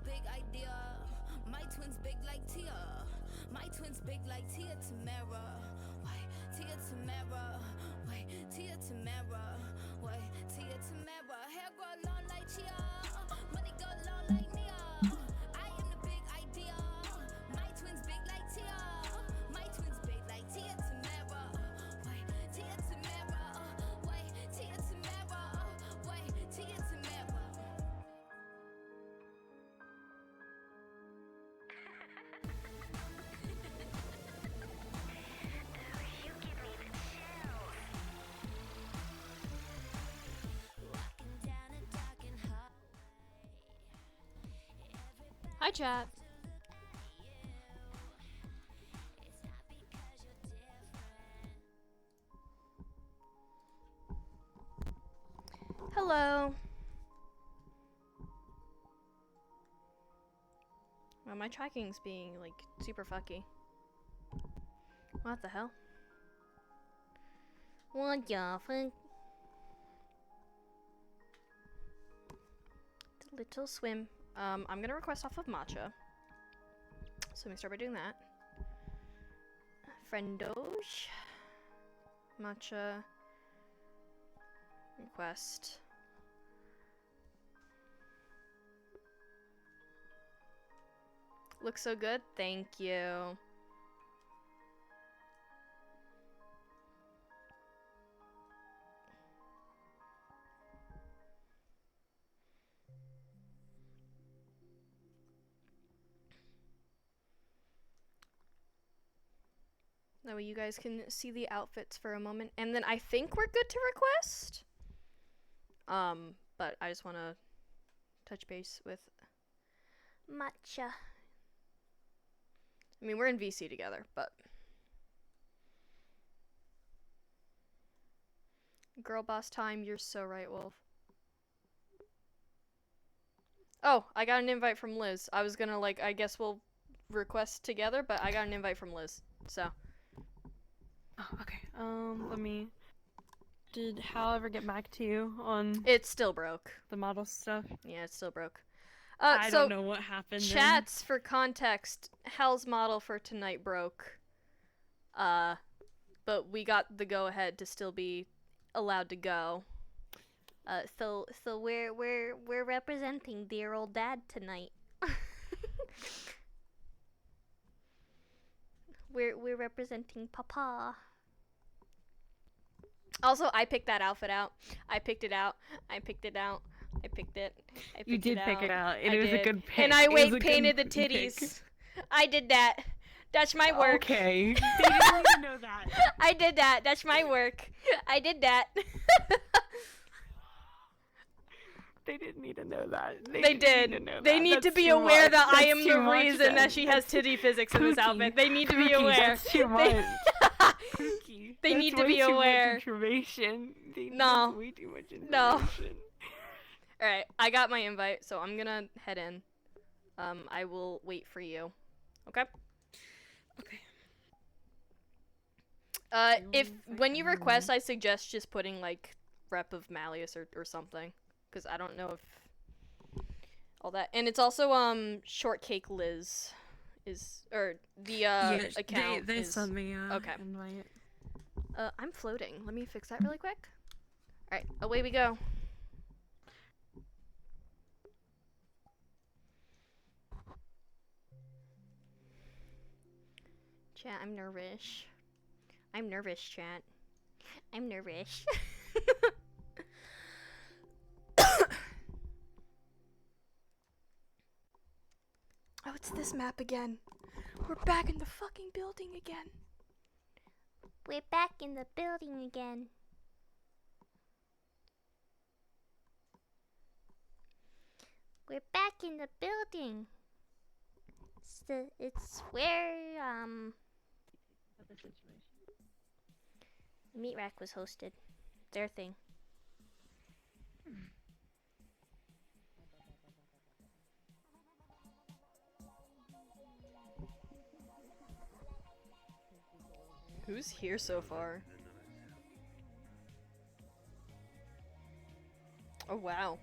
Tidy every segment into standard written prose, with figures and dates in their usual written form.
big idea. My twins big like Tia. My twins big like Tia Tamara. Why Tia Tamara? Why Tia Tamara? Why Tia Tamara? Hair grow long like Chia. Money go long like Nia. I am the big idea. My twins big like Tia. My twins big like Tia Tamara. Why Tia Tamara? Why Tia Tamara? Why Tia Tamara? Hi, chat. Hello. Well, my tracking's being like super fucky. What the hell? What the fuck? It's a little swim. I'm gonna request off of Matcha. So let me start by doing that. Friendoge. Matcha. Request. Looks so good. Thank you. That way you guys can see the outfits for a moment. And then I think we're good to request. But I just want to touch base with Matcha. I mean, we're in VC together, but... Girl boss time, you're so right, Wolf. Oh, I got an invite from Liz. I was gonna, like, I guess we'll request together, but I got an invite from Liz, so... Oh, okay. Let me... Did Hal ever get back to you on... It still broke. The model stuff? Yeah, it still broke. I don't know what happened. Chats, for context, Hal's model for tonight broke. But we got the go-ahead to still be allowed to go. So we're representing dear old dad tonight. We're representing Papa. Also, I picked that outfit out. I picked it out. I picked it out. I picked it. I picked You did it pick out. it out, and I it was did. a good pick. And I It was weight a painted the good titties. pick. I did that. That's my work. Okay. They didn't even know that. I did that. That's my work. I did that. They didn't need to know that. They did. Need to know They that. need That's to be too aware much. that I That's am too the much, reason then. that she has That's titty physics in this kooky. outfit. They need to be Kooky, aware. That's too much. Kooky. They That's need to way be too much aware. information. No. That's way too much information. No. Alright, I got my invite, so I'm gonna head in. I will wait for you. Okay? Okay. When you request, I suggest just putting, like, rep of Malleus or something. Because I don't know if all that. And it's also, Shortcake Liz or the, account they is... sent me, okay. invite. I'm floating. Let me fix that really quick. Alright, away we go. Chat, I'm nervous. I'm nervous, chat. I'm nervous. Oh, it's this map again. We're back in the fucking building again. We're back in the building again. We're back in the building. It's where Meat Rack was hosted. Their thing. Who's here so far? Oh wow.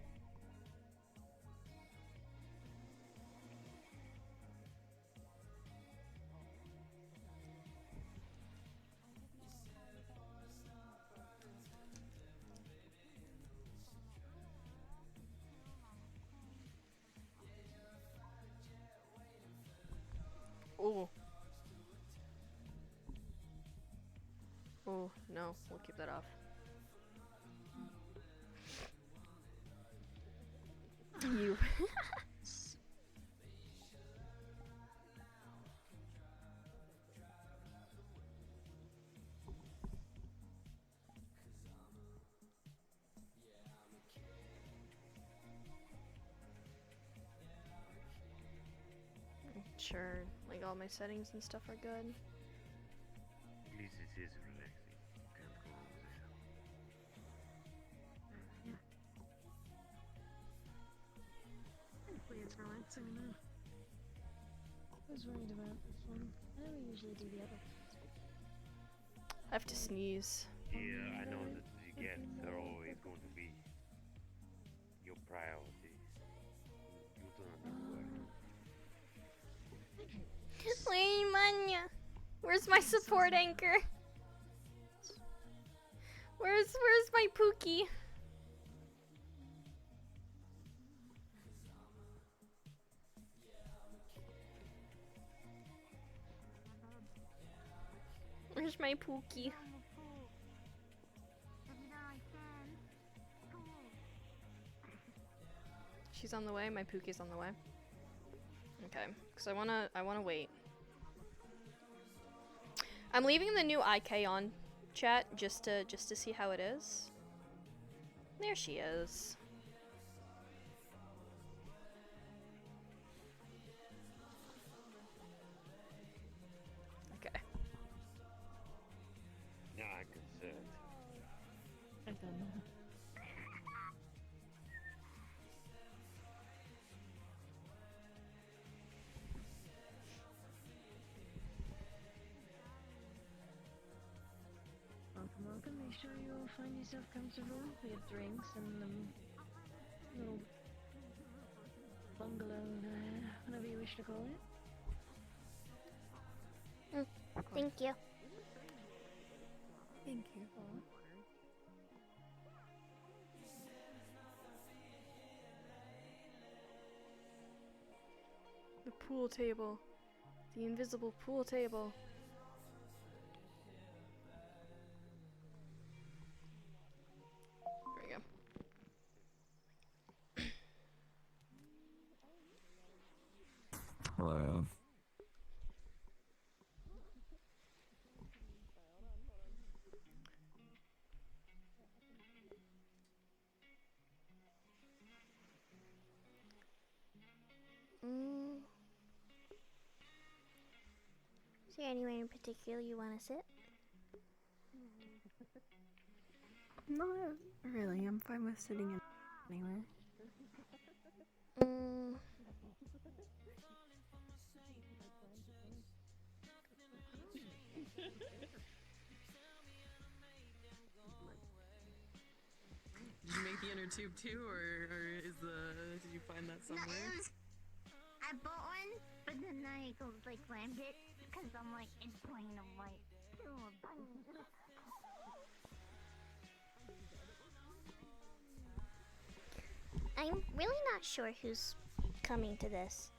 No, no, we'll keep that off. You. Sure, like all my settings and stuff are good. At least it is relaxing. Can't go wrong with that. Hopefully it's relaxing enough. I was worried about this one. I never usually do the other. I have to sneeze. Yeah, I know that the guests are always going to be your priority. You don't need to worry. Wait, Manya. Where's my support anchor? Where's my Pookie? Where's my Pookie? She's on the way. My Pookie's on the way. Okay, because I wanna wait. I'm leaving the new IK on chat just to see how it is. There she is. Okay. Now I can say it. I don't know. Welcome. Make sure you will find yourself comfortable. We have drinks and little bungalow, whatever you wish to call it. Thank you. Thank you. The pool table. The invisible pool table. There we go. Hello. Is there anywhere in particular you want to sit? Not really. I'm fine with sitting in anywhere. Did you make the inner tube too, or did you find that somewhere? No, I bought one, but then I like slammed it because I'm like, it's plain. I'm like, I'm really not sure who's coming to this.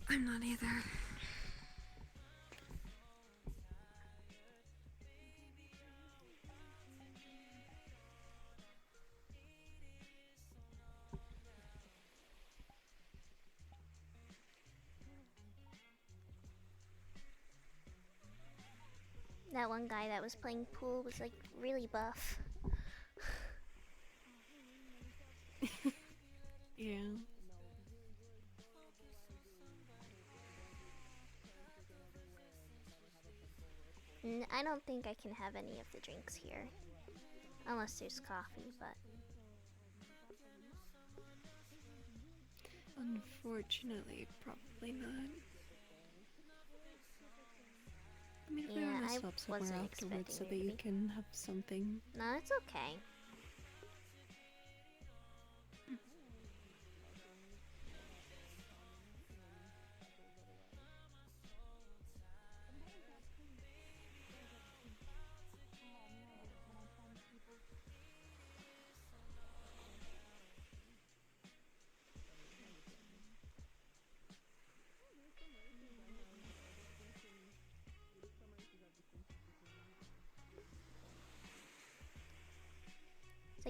I'm not either. That one guy that was playing pool was like really buff. Yeah. I don't think I can have any of the drinks here. Unless there's coffee, but... Unfortunately, probably not. I mean, if we Yeah, want to I swap somewhere wasn't afterwards so expecting that it to you be. can have something. No, it's okay.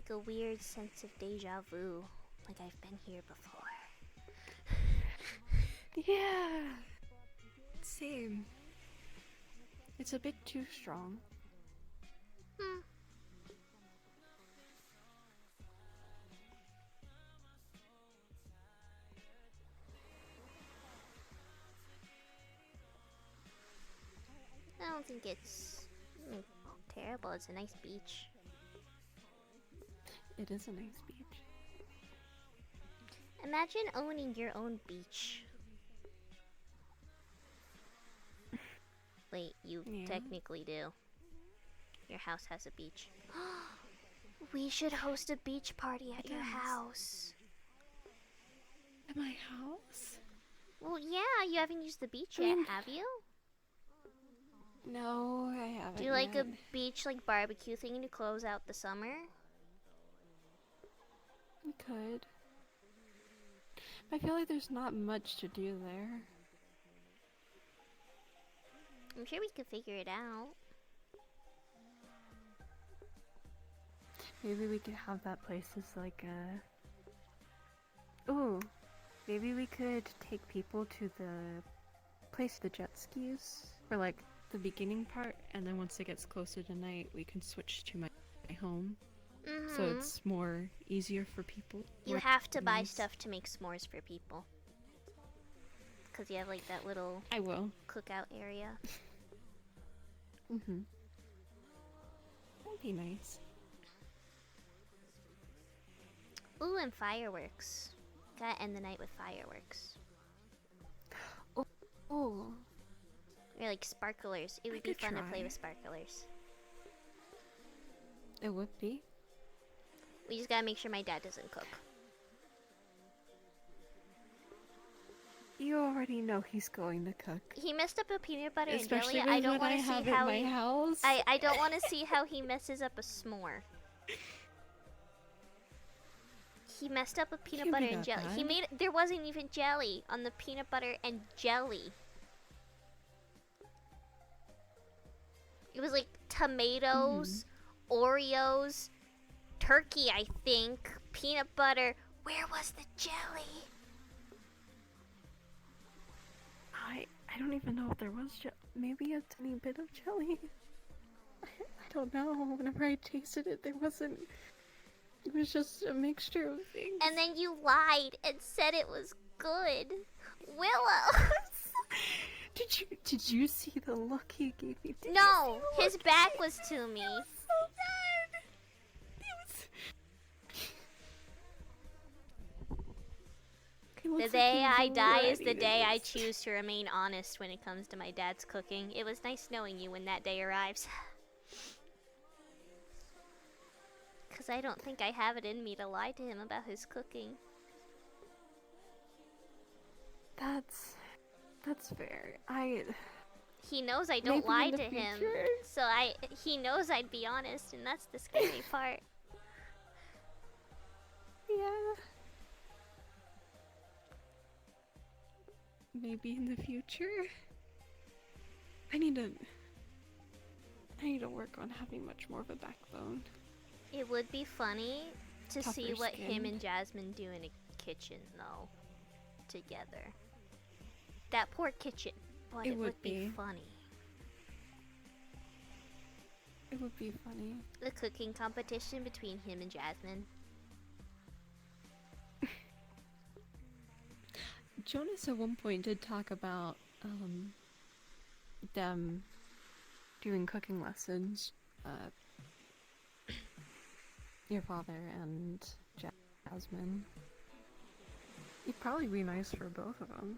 like a weird sense of deja vu. Like I've been here before. Yeah. Same. It's a bit too strong. Hmm. I don't think it's terrible. It's a nice beach. It is a nice beach. Imagine owning your own beach. Wait, you technically do. Your house has a beach. We should host a beach party at your house. At my house? Well, yeah, you haven't used the beach yet, have you? No, I haven't. Do you like yet. a beach like barbecue thing to close out the summer? We could. I feel like there's not much to do there. I'm sure we could figure it out. Maybe we could have that place as like a... Ooh, maybe we could take people to the place the jet skis for like the beginning part, and then once it gets closer to night, we can switch to my home. So it's more easier for people. You have to buy stuff to make s'mores for people. Because you have like that little I will. cookout area. Mm-hmm. That'd be nice. Ooh, and fireworks. Gotta end the night with fireworks. Oh. Or like sparklers. It would be fun to play with sparklers. It would be. We just gotta make sure my dad doesn't cook. You already know he's going to cook. He messed up a peanut butter Especially and jelly. I don't want to see have how at my house. I don't want to see how he messes up a s'more. He messed up a peanut Can't butter be and that jelly. He bad. made there wasn't even jelly on the peanut butter and jelly. It was like tomatoes, Oreos, turkey, I think, peanut butter. Where was the jelly? I don't even know if there was maybe a tiny bit of jelly. I don't know. Whenever I tasted it, there wasn't. It was just a mixture of things. And then you lied and said it was good. Willow. Did you see the look he gave me? No, his back was to me. So bad. The day I die is the day I choose to remain honest when it comes to my dad's cooking. It was nice knowing you when that day arrives. Because I don't think I have it in me to lie to him about his cooking. That's fair. He knows I don't Maybe lie in the to him, future. so he knows I'd be honest, and that's the scary part. Yeah. Maybe in the future. I need to work on having much more of a backbone. It would be funny to see Tougher what him skin. and Jasmine do in a kitchen, though, together. That poor kitchen, but it would be funny. It would be funny. The cooking competition between him and Jasmine. Jonas at one point did talk about them doing cooking lessons. Your father and Jasmine. It'd probably be nice for both of them.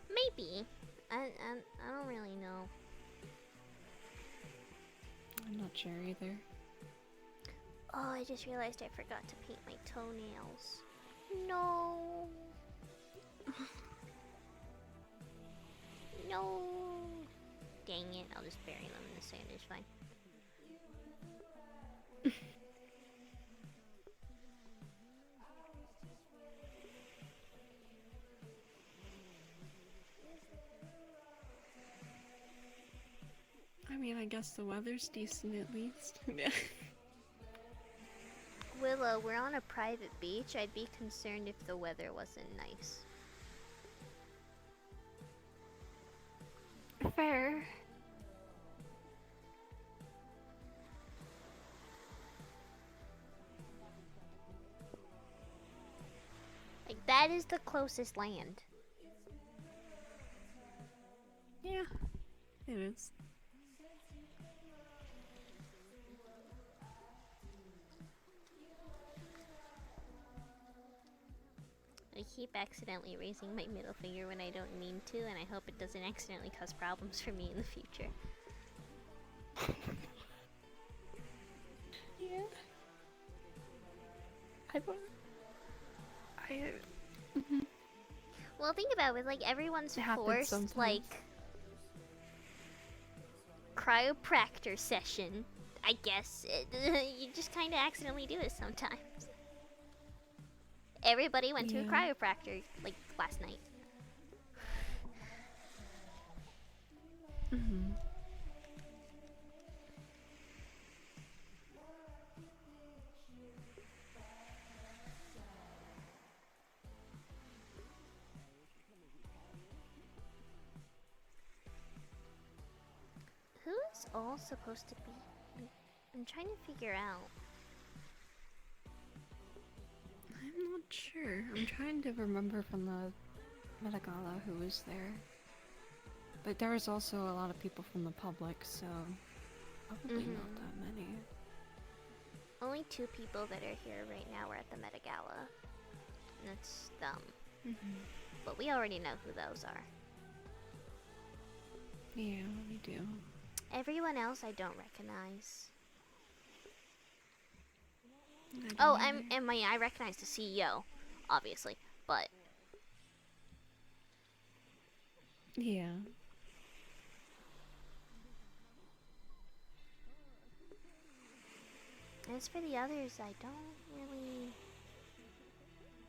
Maybe. I don't really know. I'm not sure either. Oh, I just realized I forgot to paint my toenails. No. No. Dang it, I'll just bury them in the sand, it's fine. I mean, guess the weather's decent at least. Yeah. Willow, we're on a private beach. I'd be concerned if the weather wasn't nice. Fair. Like, that is the closest land. Yeah, it is. I keep accidentally raising my middle finger when I don't mean to, and I hope it doesn't accidentally cause problems for me in the future. Yeah. I don't. Well, think about it, like, everyone's It happens forced, sometimes. like, chiropractor session, I guess. You just kind of accidentally do it sometimes. Everybody went to a Yeah. chiropractor, like, last night. Mm-hmm. Who's all supposed to be? I'm trying to figure out. I'm not sure. I'm trying to remember from the Metagala who was there. But there was also a lot of people from the public, so probably not that many. Only 2 people that are here right now are at the Meta Gala. And that's them. But we already know who those are. Yeah, we do. Everyone else I don't recognize. I I recognize the CEO, obviously, but yeah. as for the others, I don't really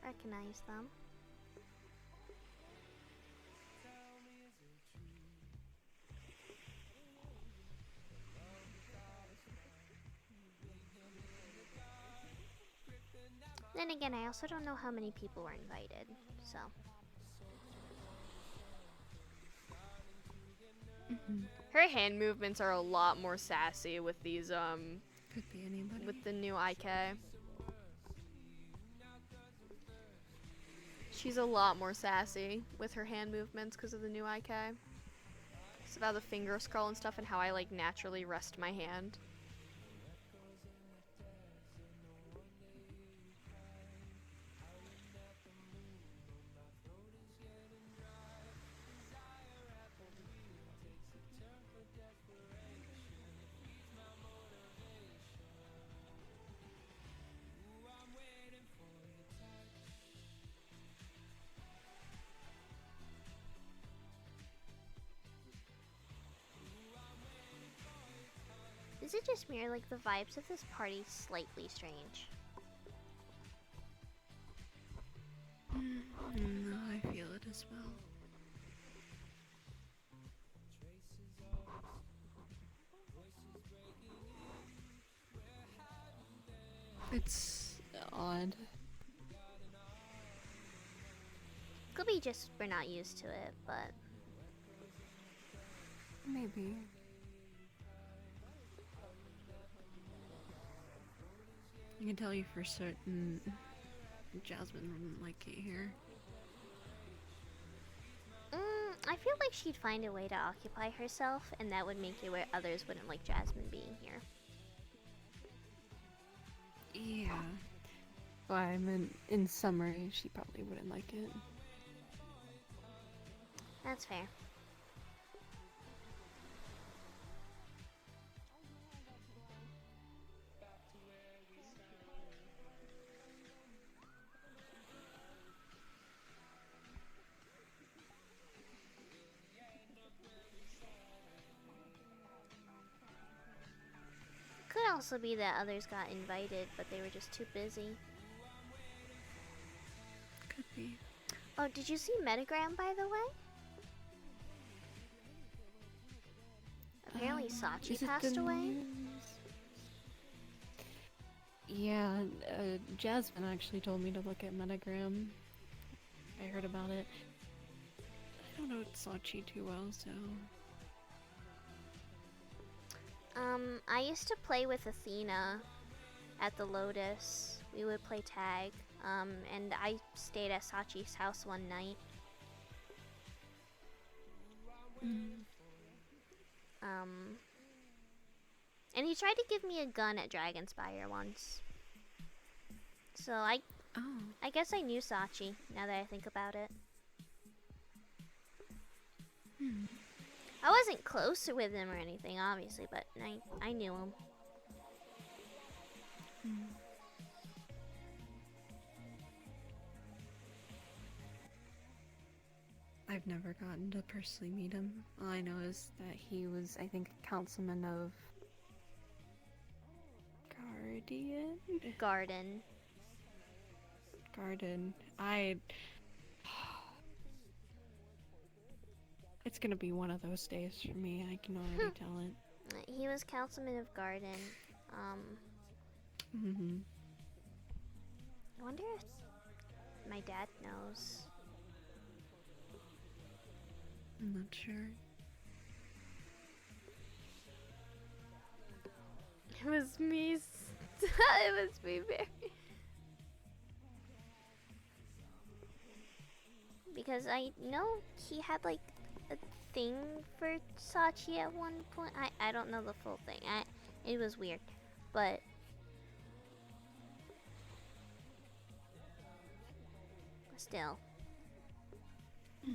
recognize them. Then again, I also don't know how many people were invited, so. Her hand movements are a lot more sassy with these, Could be anybody. with the new IK. She's a lot more sassy with her hand movements because of the new IK. It's about the finger scroll and stuff and how I, like, naturally rest my hand. Is it just me or, like, the vibes of this party slightly strange? No, I feel it as well. It's odd. Could be just we're not used to it, but Maybe. I can tell you for certain Jasmine wouldn't like it here. I feel like she'd find a way to occupy herself, and that would make it where others wouldn't like Jasmine being here. Yeah. Well, I meant in summary, she probably wouldn't like it. That's fair. Could also be that others got invited, but they were just too busy. Could be. Oh, did you see Metagram, by the way? Apparently Sachi Is it passed the away. news? Yeah, Jasmine actually told me to look at Metagram. I heard about it. I don't know Sachi too well, so... I used to play with Athena at the Lotus. We would play tag. And I stayed at Sachi's house one night. And he tried to give me a gun at Dragonspire once. So I guess I knew Sachi, now that I think about it. I wasn't close with him or anything, obviously, but I knew him. I've never gotten to personally meet him. All I know is that he was, I think, a councilman of... Garden. It's gonna be one of those days for me, I can already tell it. He was councilman of Garden. I wonder if my dad knows. I'm not sure. It was me. It was me, Barry. Because I know he had like a thing for Sachi at one point. I don't know the full thing. It was weird, but still. I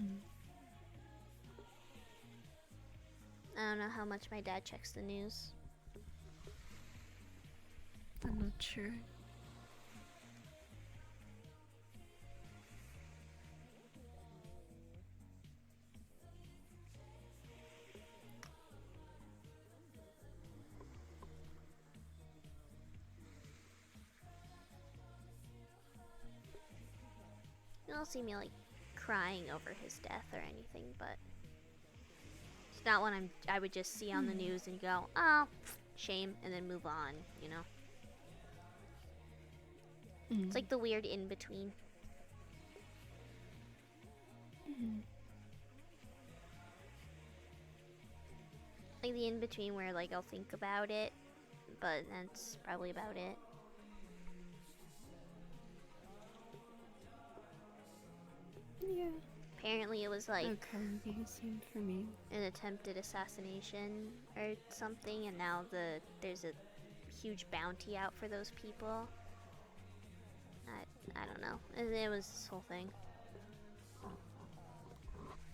don't know how much my dad checks the news. I'm not sure. You don't see me like crying over his death or anything, but it's not one I would just see on the news and go, oh, shame, and then move on, you know? It's like the weird in-between. Like the in-between where like I'll think about it, but that's probably about it. Yeah. Apparently it was like It'd be the same for me. an attempted assassination or something, and now there's a huge bounty out for those people. I don't know. It was this whole thing. I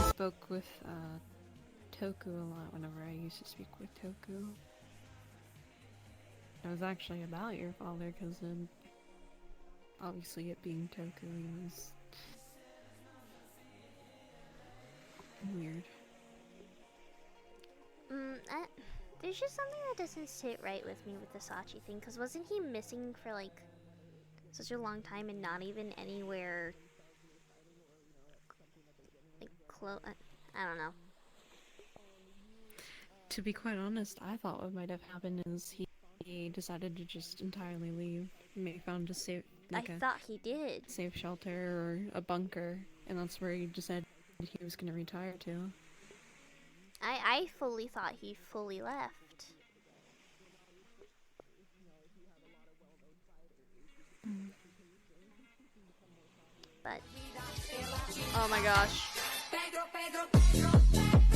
spoke with Toku a lot whenever I used to speak with Toku. It was actually about your father, because obviously it being Toku, he was weird. There's just something that doesn't sit right with me with the Sachi thing, because wasn't he missing for like such a long time and not even anywhere like close? I don't know. To be quite honest, I thought what might have happened is he decided to just entirely leave. He found a safe, I thought he did. safe shelter or a bunker, and that's where he decided he was gonna retire to. I fully thought he fully left. But Oh my gosh.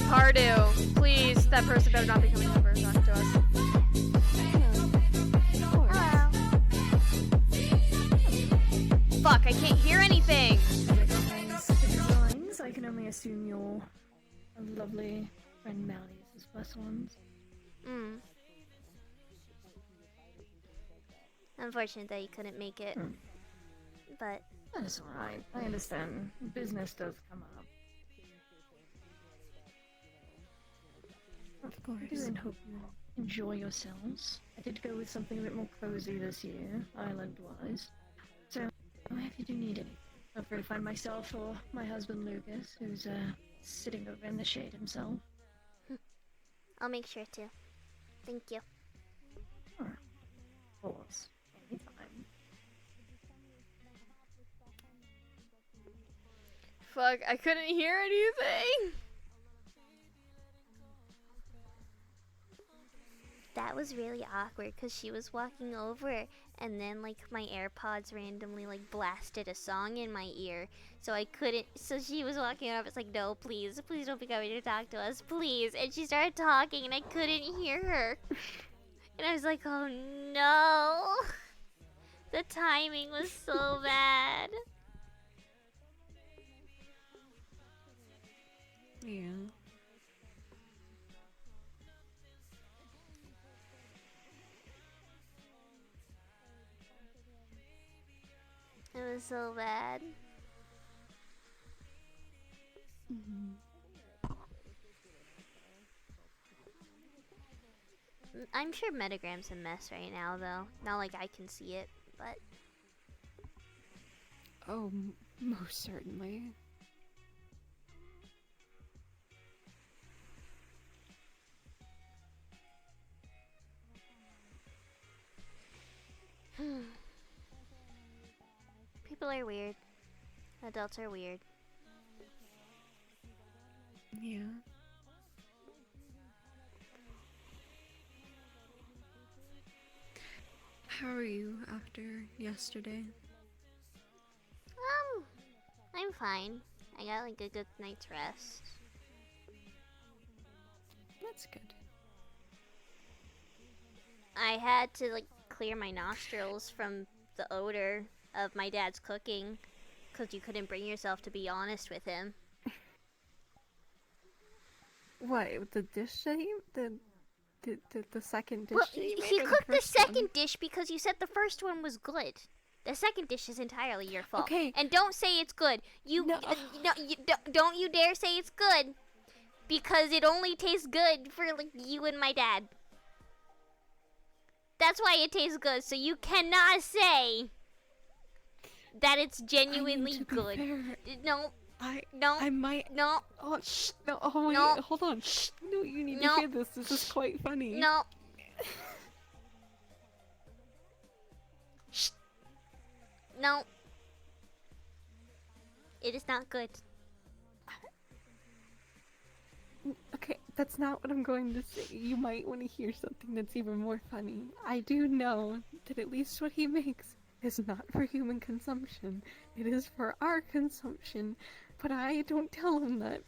Pardu, please, that person better not be coming over and talking to us. hello. Fuck, I can't hear anything! Designs, I can only assume your lovely friend Mally's plus ones. Unfortunate that he couldn't make it. But That's alright. I understand. Business does come up. I do and hope you enjoy yourselves. I did go with something a bit more cozy this year, island-wise. So, if you do need anything, feel free to find myself or my husband Lucas, who's sitting over in the shade himself. I'll make sure to. Thank you. Of course, anytime. Fuck, I couldn't hear anything. That was really awkward because she was walking over and then like my AirPods randomly like blasted a song in my ear. So I couldn't, so she was walking over, it's like, no, please don't be coming to talk to us, please. And she started talking and I couldn't hear her. And I was like, oh no. The timing was so bad. Yeah. It was so bad. I'm sure Metagram's a mess right now, though. Not like I can see it, but... Oh, most certainly. People are weird. Adults are weird. Yeah. How are you after yesterday? I'm fine. I got like a good night's rest. That's good. I had to like clear my nostrils from the odor of my dad's cooking because you couldn't bring yourself to be honest with him. What, the dish that the second dish Well, that you made, he or cooked the first one? second dish because you said the first one was good. The second dish is entirely your fault. Okay. And don't say it's good. No. Don't you dare say it's good, because it only tastes good for like you and my dad. That's why it tastes good. So you cannot say that it's genuinely good. No. I might. No. Oh, no. Oh, wait. No. Hold on. No, you need No. to hear this. This is quite funny. No. Shh. No. It is not good. Okay, that's not what I'm going to say. You might want to hear something that's even more funny. I do know that at least what he makes is not for human consumption. It is for our consumption. But I don't tell him that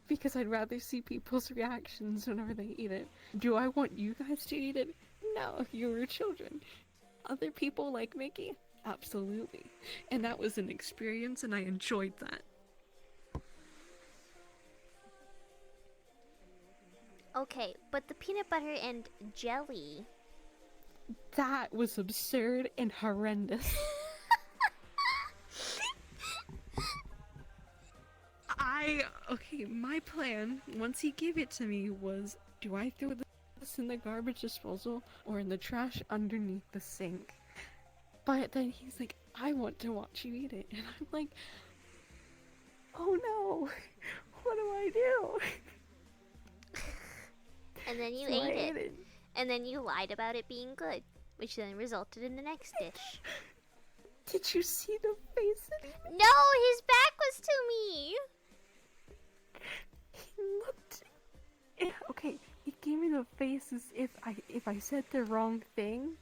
because I'd rather see people's reactions whenever they eat it. Do I want you guys to eat it? No, you were children. Other people like Mickey? Absolutely. And that was an experience and I enjoyed that. Okay, but the peanut butter and jelly. That was absurd and horrendous. Okay, my plan, once he gave it to me, was, do I throw this in the garbage disposal or in the trash underneath the sink? But then he's like, I want to watch you eat it. And I'm like, oh no, what do I do? And then you So I ate it. And then you lied about it being good, which then resulted in the next dish. Did you see the face that he made? No, his back was to me. He looked. Okay, he gave me the face as if I said the wrong thing,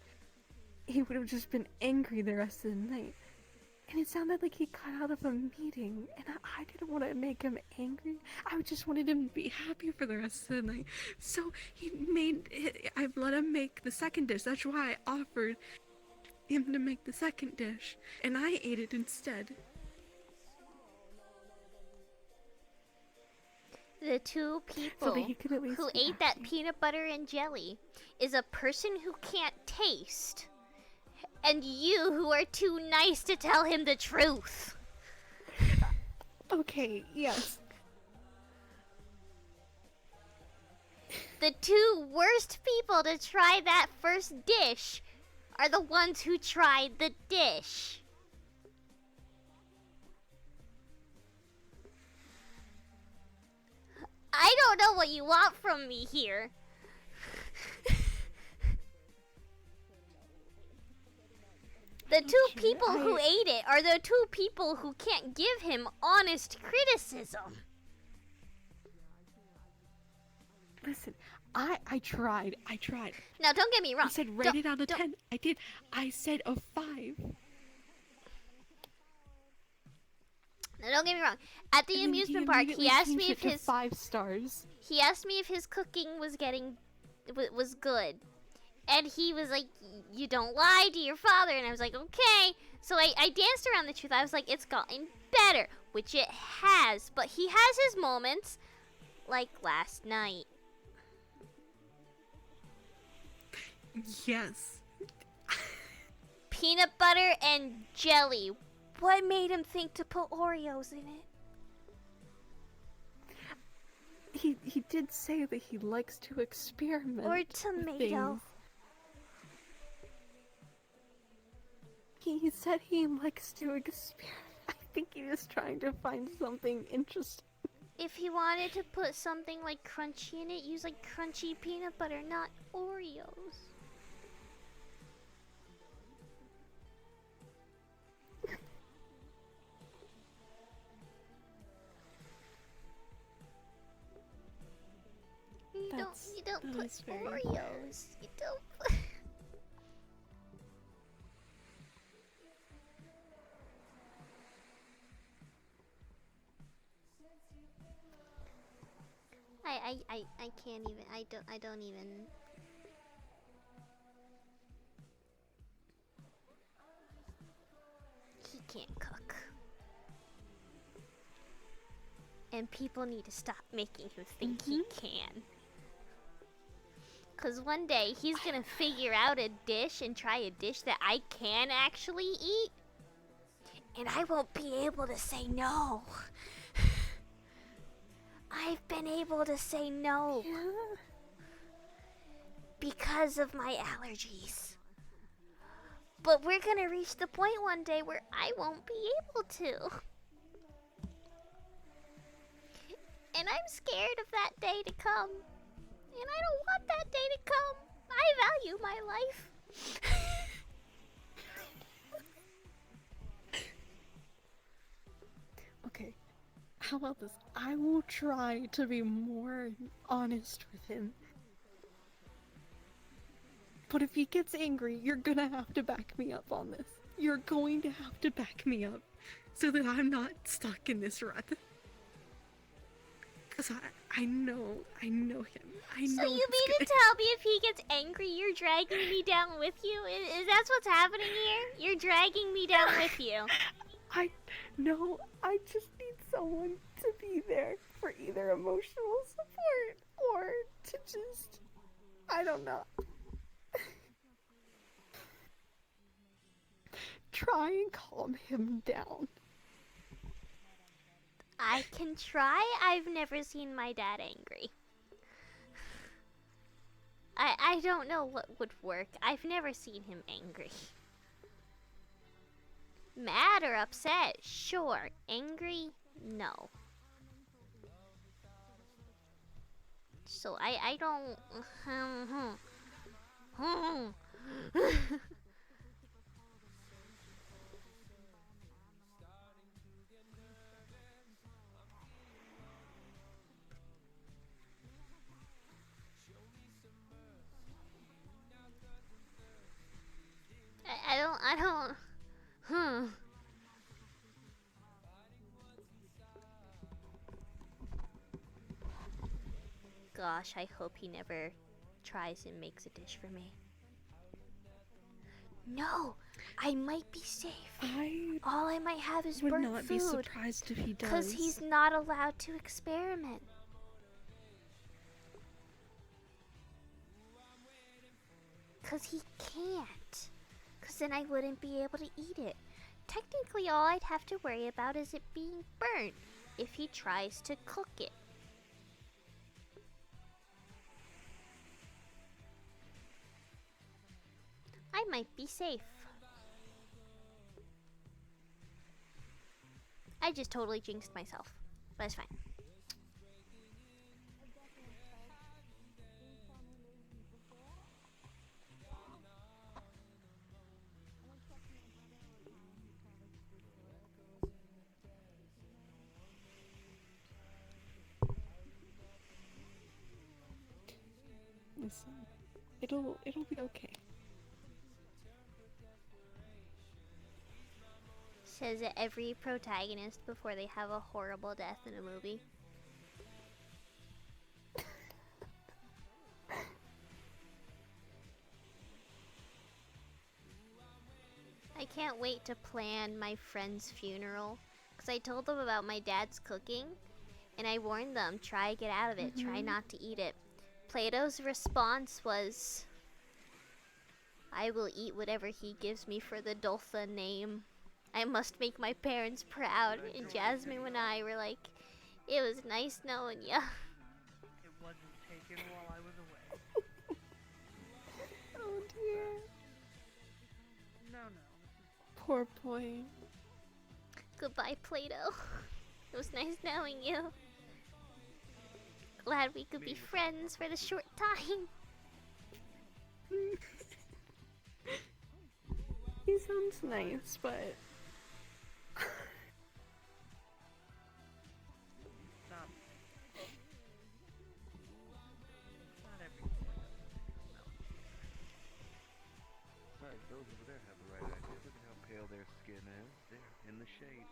he would have just been angry the rest of the night. And it sounded like he got out of a meeting, and I didn't want to make him angry. I just wanted him to be happy for the rest of the night. So I let him make the second dish. That's why I offered him to make the second dish, and I ate it instead. The two people he could at least who be ate that happy. peanut butter and jelly is a person who can't taste, and you who are too nice to tell him the truth. Okay, yes. the two worst people to try that first dish are the ones who tried the dish. I don't know what you want from me here. The two people who ate it are the two people who can't give him honest criticism. Listen, I tried. Now, don't get me wrong. I said rate it out of 10. I did. I said a 5. Now, don't get me wrong. At the amusement park, he asked me if his 5 stars. He asked me if his cooking was was good, and he was like, "You don't lie to your father." And I was like, "Okay." So I danced around the truth. I was like, "It's gotten better," which it has. But he has his moments, like last night. Yes. Peanut butter and jelly. What made him think to put Oreos in it? He did say that he likes to experiment. Or tomato. He said he likes to experiment. I think he was trying to find something interesting. If he wanted to put something like crunchy in it, use like crunchy peanut butter, not Oreos. You don't put Oreos. You don't put... I can't even. I don't even. He can't cook. And people need to stop making him think he can. Cause one day he's gonna figure out a dish and try a dish that I can actually eat. And I won't be able to say no. I've been able to say no. Because of my allergies. But we're gonna reach the point one day where I won't be able to. And I'm scared of that day to come. And I don't want that day to come. I value my life. Okay, how about this? I will try to be more honest with him. But if he gets angry, you're gonna have to back me up on this. You're going to have to back me up so that I'm not stuck in this rut. Because I know him. I know. So you mean to tell me if he gets angry, you're dragging me down with you? Is that what's happening here? You're dragging me down with you. No, I just need someone to be there for either emotional support or to just, I don't know. Try and calm him down. I can try. I've never seen my dad angry. I don't know what would work. I've never seen him angry. Mad or upset? Sure. Angry? No. So I don't... I don't... Gosh, I hope he never tries and makes a dish for me. No! I might be safe. All I might have is burnt food. Would not be surprised if he does. Because he's not allowed to experiment. Because he can't. Because then I wouldn't be able to eat it. Technically, all I'd have to worry about is it being burnt if he tries to cook it. might be safe. I just totally jinxed myself, but it's fine. Listen, it'll be okay. Says that every protagonist before they have a horrible death in a movie. I can't wait to plan my friend's funeral, because I told them about my dad's cooking, and I warned them, try get out of it, try not to eat it. Plato's response was, I will eat whatever he gives me for the Doltha name. I must make my parents proud. And Jasmine and I were like, it was nice knowing ya. It wasn't taken while I was away. Oh dear. No. Poor boy. Goodbye, Plato. It was nice knowing you. Glad we could be friends for the short time. He sounds nice, but Not every boy. Besides, those over there have the right idea. Look at how pale their skin is. They're in the shade.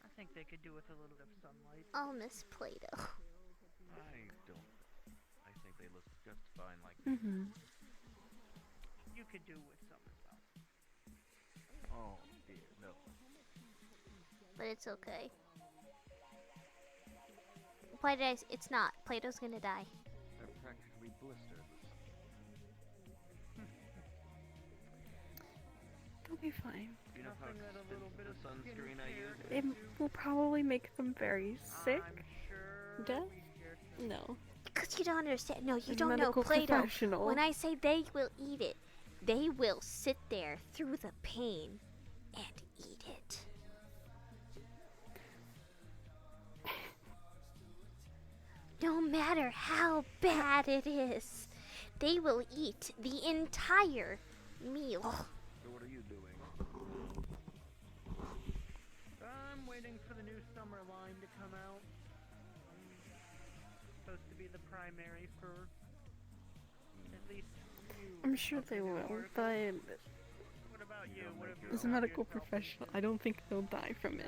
I think they could do with a little bit of sunlight. I'll miss Plato. I don't. I think they look just fine like this. You could do with summer though. Oh dear, no. But it's okay. Why did it's not. Plato's gonna die. They're practically blistered. they'll be fine. You know how Nothing that a little bit the of sunscreen I use? It will probably make them very sick. I'm sure Death? we get No. Because you don't understand. No, you I'm a don't know medical Plato. professional. When I say they will eat it, they will sit there through the pain and eat it. No matter how bad it is, they will eat the entire meal. So what are you doing? I'm waiting for the new summer line to come out. Supposed to be the primary for at least you. I'm sure they will, but What about you? What have you as a found medical yourself? professional, I don't think they'll die from it.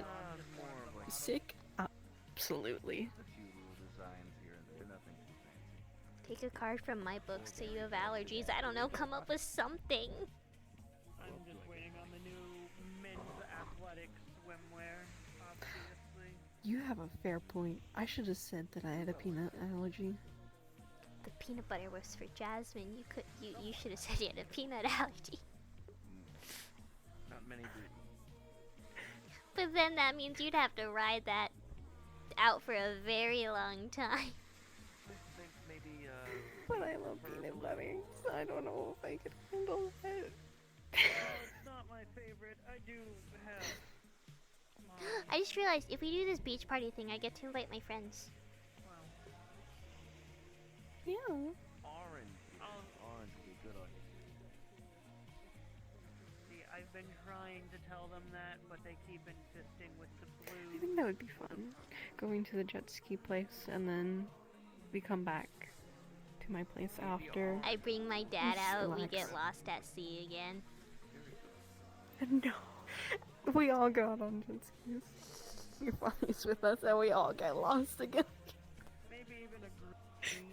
More of like Sick? Absolutely. a few little designs here and there, nothing too fancy. Take a card from my book so you have allergies. I don't know, come up with something. I'm just waiting on the new men's athletic swimwear, obviously. You have a fair point. I should have said that I had a peanut allergy. The peanut butter was for Jasmine. You should have said you had a peanut allergy. Not many do. But then that means you'd have to ride that out for a very long time. I think maybe, But I love peanut butter, so I don't know if I could handle it. It's not my favorite. I do have. I just realized if we do this beach party thing, I get to invite my friends. Well, Yeah. orange. Orange would be good on you. see, I've been trying to tell them that, but they keep insisting with the I blue. think that would be fun. Going to the jet ski place and then we come back to my place after. I bring my dad Just out, we relax. get lost at sea again. No. We all go out on jet skis. Your father's with us and we all get lost again. Maybe even a green.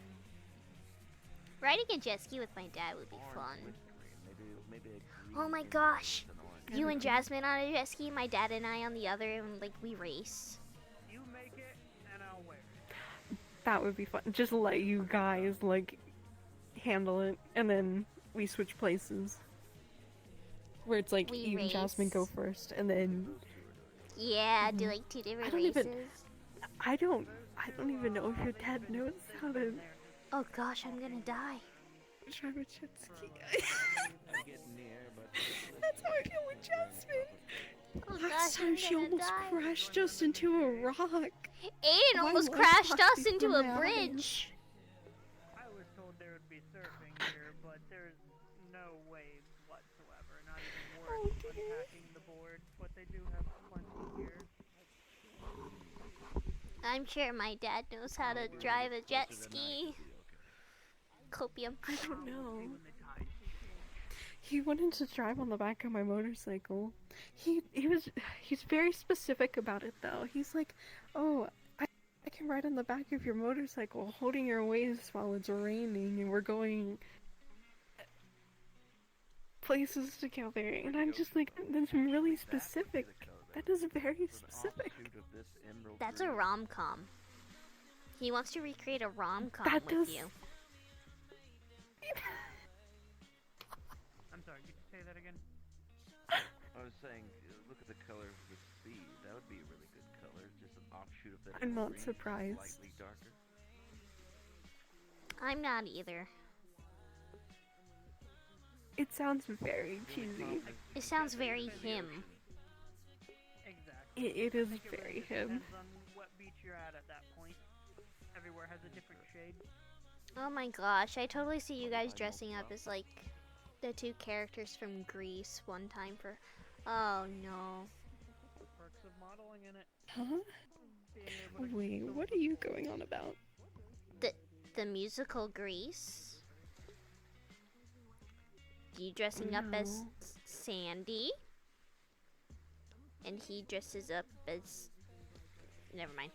Riding a jet ski with my dad would be Orange fun. with green. Maybe a green. Oh my maybe gosh. an orange. You and Jasmine on a jet ski, my dad and I on the other, and like we race. You make it, and I'll wear it. That would be fun. Just let you guys, like, handle it and then we switch places. Where it's like We you and Jasmine go race. first and then Yeah, do like two different don't races. even- I don't even know if your dad knows how to Oh gosh, I'm gonna die. drive a jet ski. I'm getting near, but That's how I feel with Jasmine. Oh Last gosh, time I'm she gonna almost die. crashed us into a rock. Aiden My almost life crashed flashed us into before a my bridge. I was told there would be surfing here, but there's no waves whatsoever. Not even Oh, worth dear. unpacking the board, but they do have plenty here. I'm sure my dad knows how to drive a jet ski. Copium. I don't know. He wanted to drive on the back of my motorcycle. He's very specific about it though. He's like, "Oh, I can ride on the back of your motorcycle, holding your waist while it's raining, and we're going places together." And I'm just like, "That's really specific. That is very specific." That's a rom-com. He wants to recreate a rom-com That with does- you. I'm sorry, could you say that again? I was saying, look at the color of the sea. That would be a really good color. Just an offshoot of that. I'm not green, surprised. Slightly darker. I'm not either. It sounds very cheesy. It sounds very him. Exactly. It is I think very really just him. depends on what beach you're at that point. Everywhere has a different shade. Oh my gosh, I totally see you guys dressing up as like the two characters from Greece one time for. Oh no. Perks of modeling in it. Huh? Being able to Wait, what are you going on about? The musical Grease? You dressing up as No. Sandy? And he dresses up as. Never mind.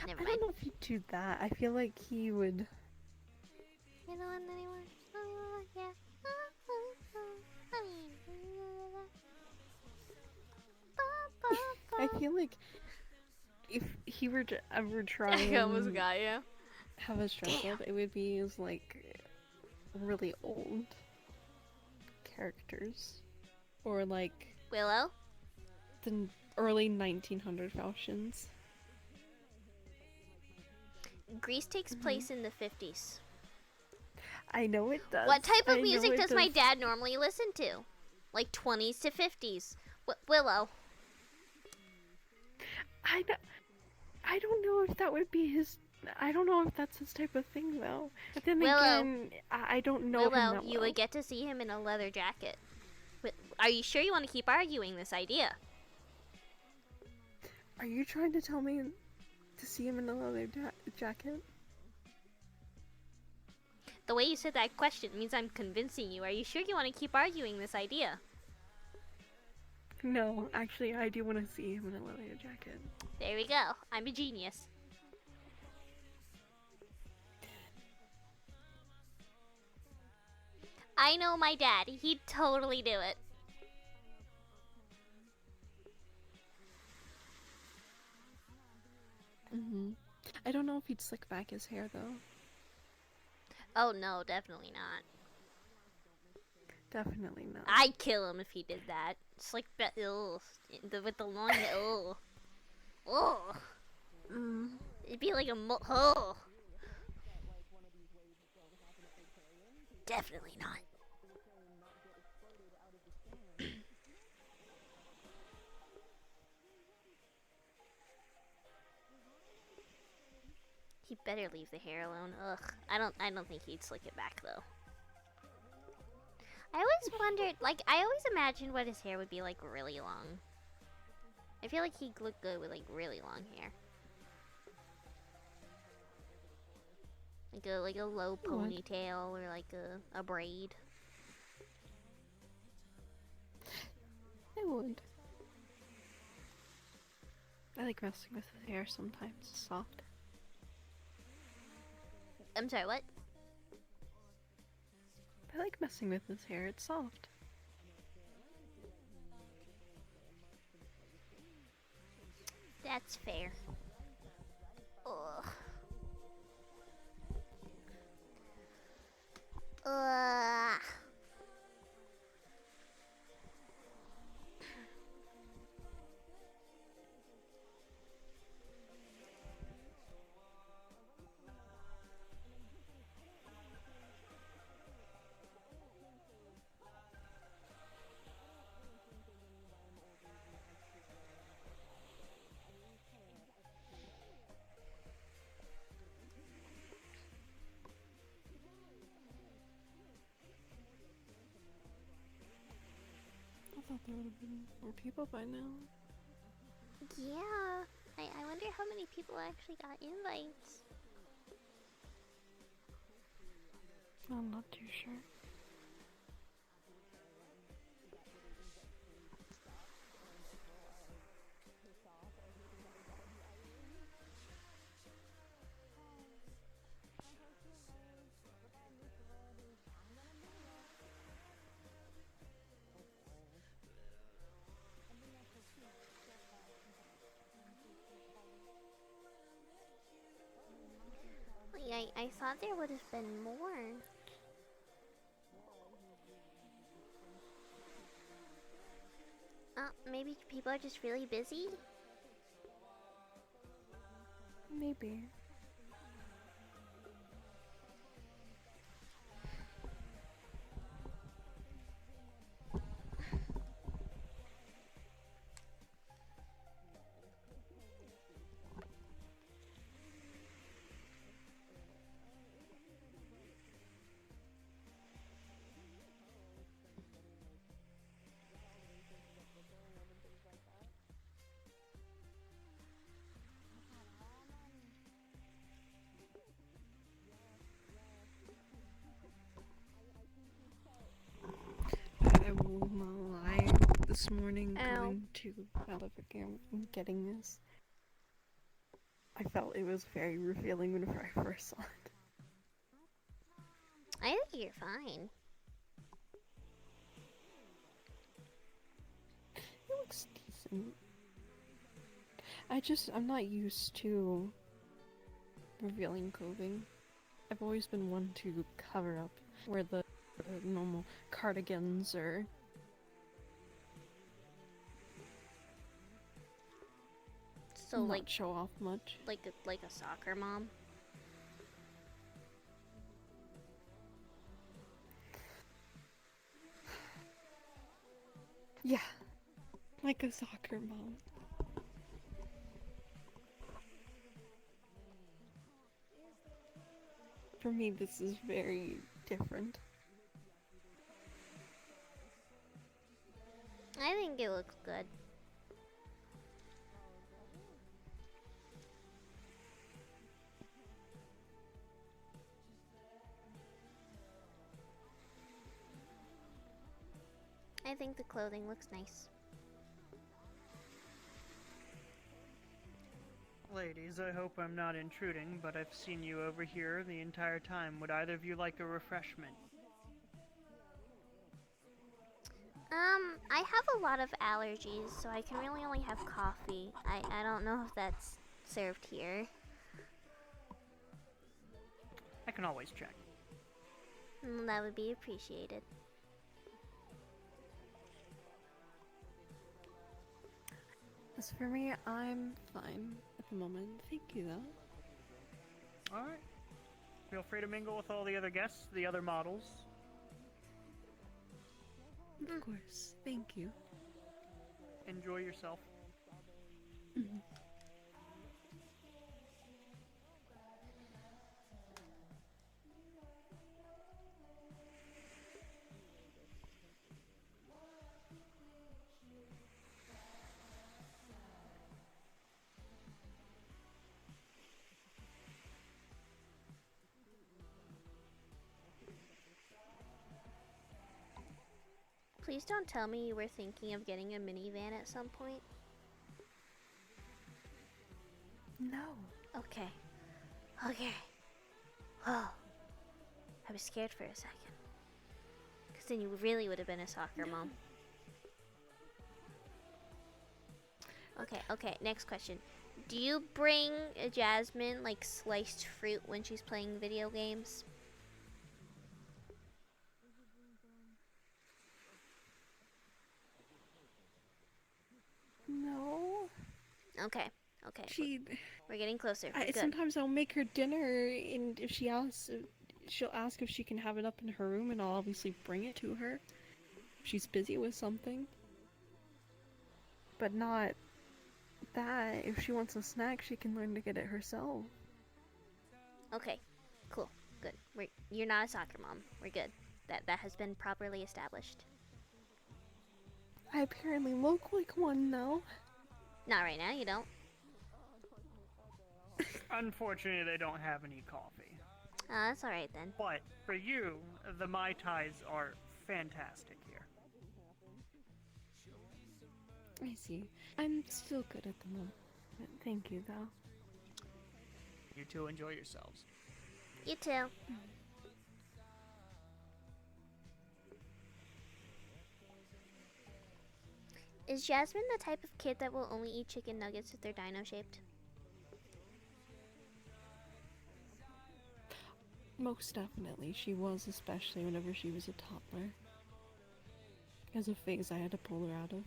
Never I mind. don't know if he'd do that. I feel like he would. You know what anyone? Oh, yeah. I feel like if he were to ever try I almost and got you. have us dress up, it would be as like really old characters, or like Willow? the early 1900 fashions. Grease takes place in the 50s. I know it does. What type I of know music it does my dad normally listen to? Like 20s to 50s. Willow. I don't know if that would be his. I don't know if that's his type of thing though. But then Willow. again, I don't know him Willow, that you well. would get to see him in a leather jacket. Are you sure you want to keep arguing this idea? Are you trying to tell me to see him in a leather jacket? The way you said that question means I'm convincing you. Are you sure you want to keep arguing this idea? No, actually, I do want to see him in a leather jacket. There we go. I'm a genius. I know my dad. He'd totally do it. I don't know if he'd slick back his hair though. Oh no, definitely not. Definitely not. I'd kill him if he did that. It's like with the long hair. Ugh. Ugh. It'd be like a ugh. Definitely not. He better leave the hair alone. Ugh. I don't think he'd slick it back though. I always wondered, like, I always imagined what his hair would be like really long. I feel like he'd look good with like really long hair. Like a low ponytail or like a braid. I would. I like messing with his hair sometimes. It's soft. I'm sorry, what? I like messing with his hair. It's soft. That's fair. Ugh. Ugh. thought there would have been more people by now. Yeah. I wonder how many people actually got invites. I'm not too sure. Like, I thought there would have been more. Maybe people are just really busy? Maybe. I will not lie. This morning, going to Metaverse and getting this, I felt it was very revealing whenever I first saw it. I think you're fine. It looks decent. I'm not used to revealing clothing. I've always been one to cover up where the normal cardigans or So not like show off much. like a soccer mom. Yeah, like a soccer mom. For me, this is very different. I think it looks good. I think the clothing looks nice. Ladies, I hope I'm not intruding, but I've seen you over here the entire time. Would either of you like a refreshment? I have a lot of allergies, so I can really only have coffee. I don't know if that's served here. I can always check. That would be appreciated. As for me, I'm fine at the moment. Thank you, though. Alright. Feel free to mingle with all the other guests, the other models. Of course. Thank you. Enjoy yourself. Mhm. Please don't tell me you were thinking of getting a minivan at some point. No. Okay. Okay. Oh. I was scared for a second. Because then you really would have been a soccer mom. Okay, next question. Do you bring Jasmine, like, sliced fruit when she's playing video games? No. Okay. We're getting closer. We're good. Sometimes I'll make her dinner, and if she asks, she'll ask if she can have it up in her room, and I'll obviously bring it to her. If she's busy with something. But not that. If she wants a snack, she can learn to get it herself. Okay, cool, good. You're not a soccer mom. We're good. That has been properly established. I apparently look like one though. Not right now, you don't. Unfortunately, they don't have any coffee. That's alright then. But for you, the Mai Tais are fantastic here. I see. I'm still good at the moment. Thank you, though. You two enjoy yourselves. You too. Is Jasmine the type of kid that will only eat chicken nuggets if they're dino shaped? Most definitely. She was, especially whenever she was a toddler. As a phase I had to pull her out of.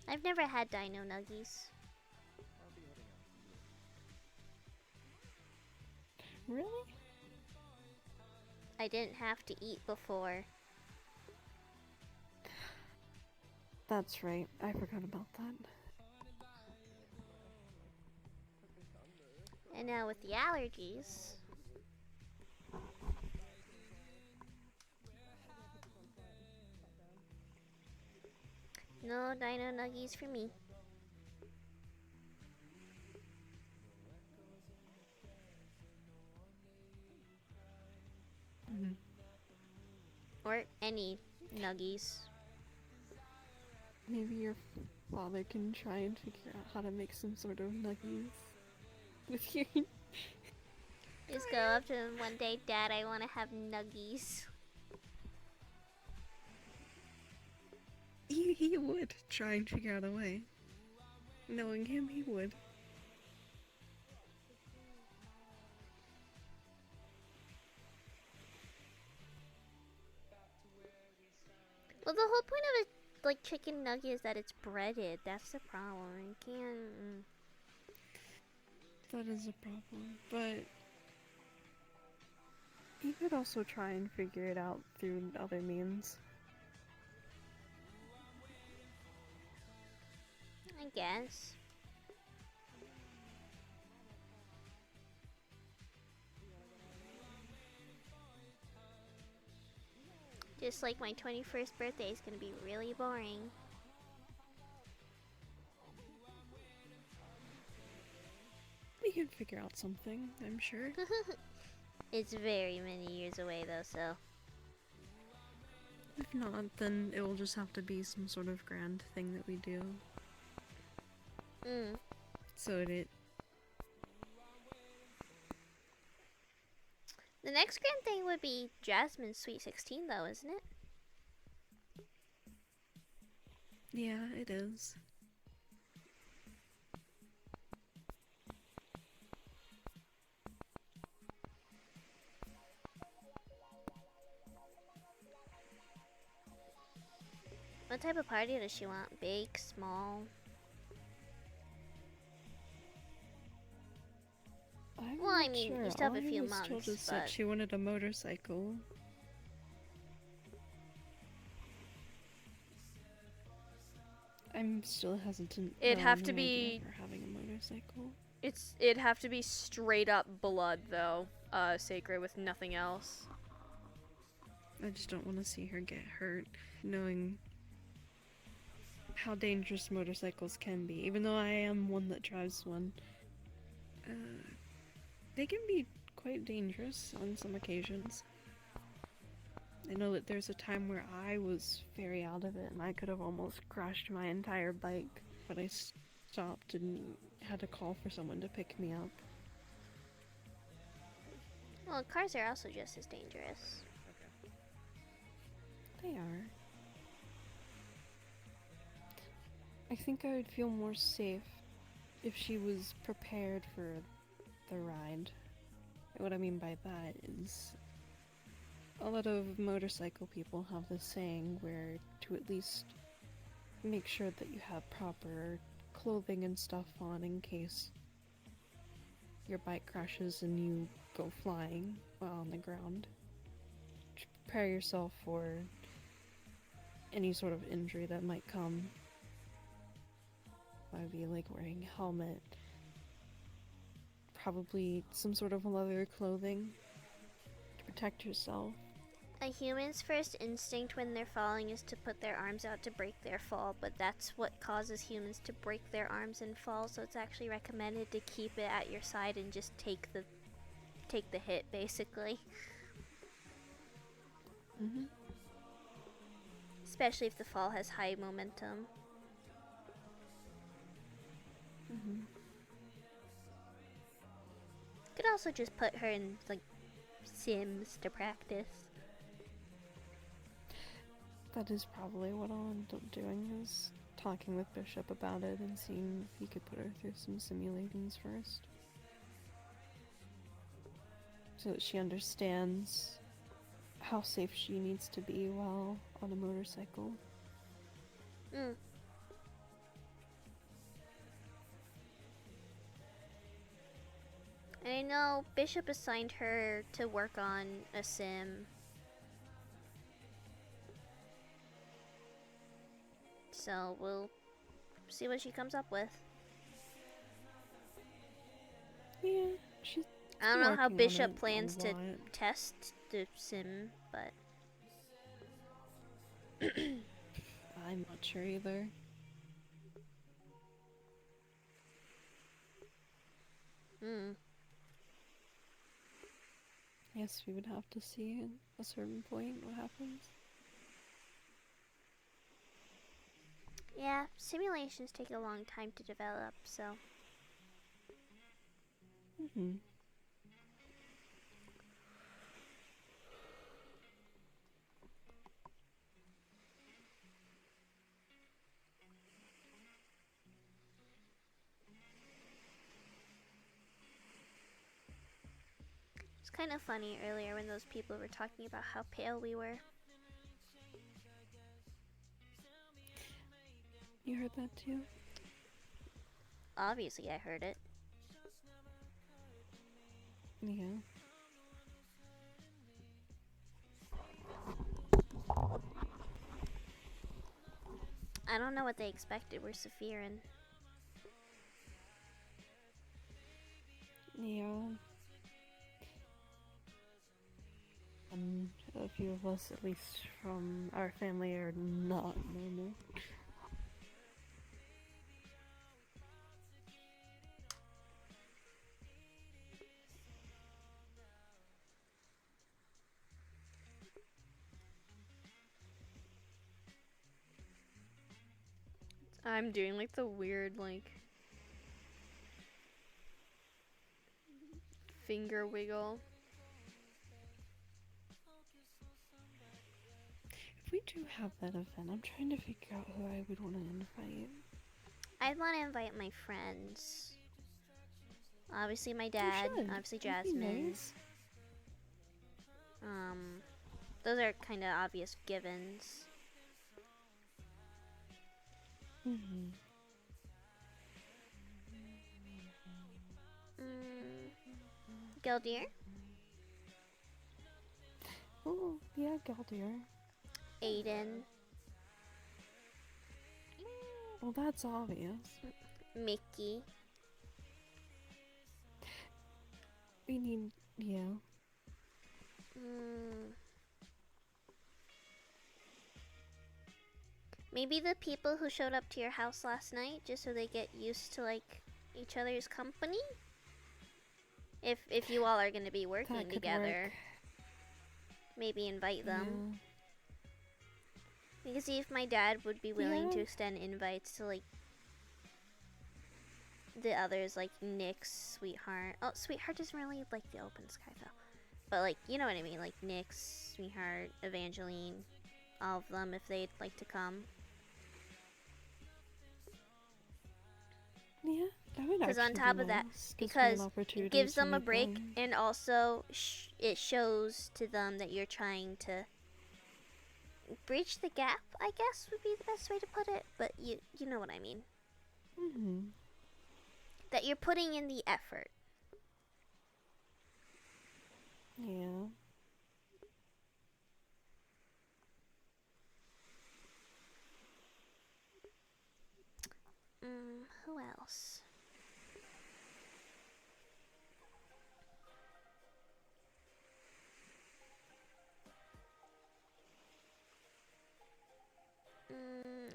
I've never had dino nuggies. Really? I didn't have to eat before. That's right. I forgot about that. And now with the allergies... No dino nuggies for me. Or any nuggies. Maybe your father can try and figure out how to make some sort of nuggies with your... Just go up to him one day, Dad, I want to have nuggies. He would try and figure out a way. Knowing him, he would. Well, the whole point of a like chicken nugget is that it's breaded. That's the problem. You can't. That is a problem, but you could also try and figure it out through other means. I guess. Just like my 21st birthday is gonna be really boring. We can figure out something, I'm sure. It's very many years away though, so. If not, then it will just have to be some sort of grand thing that we do. So it... The next grand thing would be Jasmine's Sweet 16 though, isn't it? Yeah, it is. What type of party does she want? Big, small? Well, I mean, sure. you still have a All I few was months, told is that but... she wanted a motorcycle. I'm still hesitant. It'd have no to idea be... for having a motorcycle. It'd have to be straight up blood, though, Sacred, with nothing else. I just don't want to see her get hurt, knowing how dangerous motorcycles can be. Even though I am one that drives one, they can be quite dangerous on some occasions. I know that there's a time where I was very out of it and I could have almost crashed my entire bike, but I stopped and had to call for someone to pick me up. Well, cars are also just as dangerous. They are. I think I would feel more safe if she was prepared for the ride. What I mean by that is a lot of motorcycle people have this saying where to at least make sure that you have proper clothing and stuff on in case your bike crashes and you go flying while on the ground. To prepare yourself for any sort of injury that might come. That would be like wearing a helmet, probably some sort of leather clothing to protect yourself. A human's first instinct when they're falling is to put their arms out to break their fall, but that's what causes humans to break their arms and fall, so it's actually recommended to keep it at your side and just take the hit, basically. Mhm. Especially if the fall has high momentum. Mhm. Could also just put her in, like, Sims to practice. That is probably what I'll end up doing, is talking with Bishop about it and seeing if he could put her through some simulations first. So that she understands how safe she needs to be while on a motorcycle. Mm. And I know Bishop assigned her to work on a sim. So we'll see what she comes up with. Yeah, she's I don't know how working on Bishop it a plans to lot. test the sim, but I'm not sure either. Yes, we would have to see at a certain point what happens. Yeah, simulations take a long time to develop, so. Mhm. It's kind of funny earlier when those people were talking about how pale we were. You heard that too? Obviously, I heard it. Yeah. I don't know what they expected. We're Sephirin. Yeah. A few of us, at least from our family, are not normal. I'm doing like the weird like finger wiggle. If we do have that event, I'm trying to figure out who I would want to invite. I'd want to invite my friends. Obviously, my You dad. should. Obviously, That'd be Jasmine. nice. Those are kind of obvious givens. Mhm. Gildir? Oh, yeah, Galdier. Aiden. Well, that's obvious. Mickey. We need, yeah. Maybe the people who showed up to your house last night, just so they get used to like each other's company. If you all are going to be working together, maybe invite them. We can see if my dad would be willing to extend invites to like the others, like Nick's, Sweetheart. Oh, Sweetheart doesn't really like the open sky though. But like, you know what I mean, like Nick's, Sweetheart, Evangeline, all of them if they'd like to come. Yeah, that would actually Because on top be of that, nice. because it gives them a break, and also it shows to them that you're trying to bridge the gap, I guess would be the best way to put it. But you know what I mean. That you're putting in the effort. Yeah. Who else?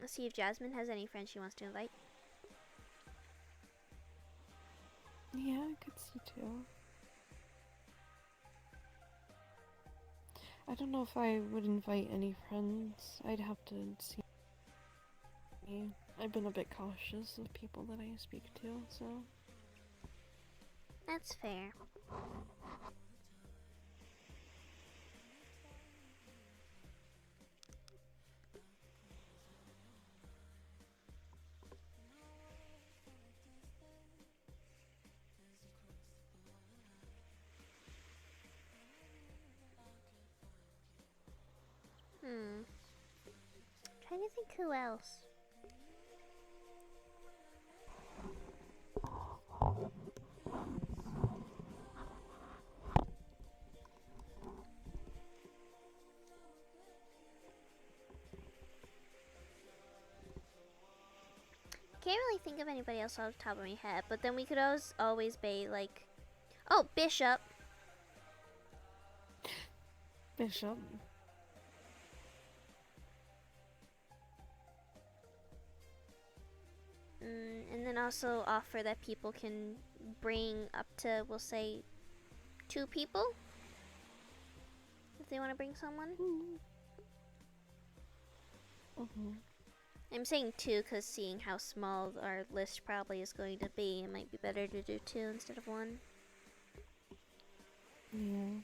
Let's see if Jasmine has any friends she wants to invite. Yeah, I could see too. I don't know if I would invite any friends. I'd have to see. I've been a bit cautious of people that I speak to, so. That's fair. Trying to think who else. Can't really think of anybody else off the top of my head, but then we could always be like, oh, Bishop. Bishop. And then also offer that people can bring up to, we'll say, 2 people? If they want to bring someone? I'm saying 2 because seeing how small our list probably is going to be, it might be better to do 2 instead of 1. Yeah.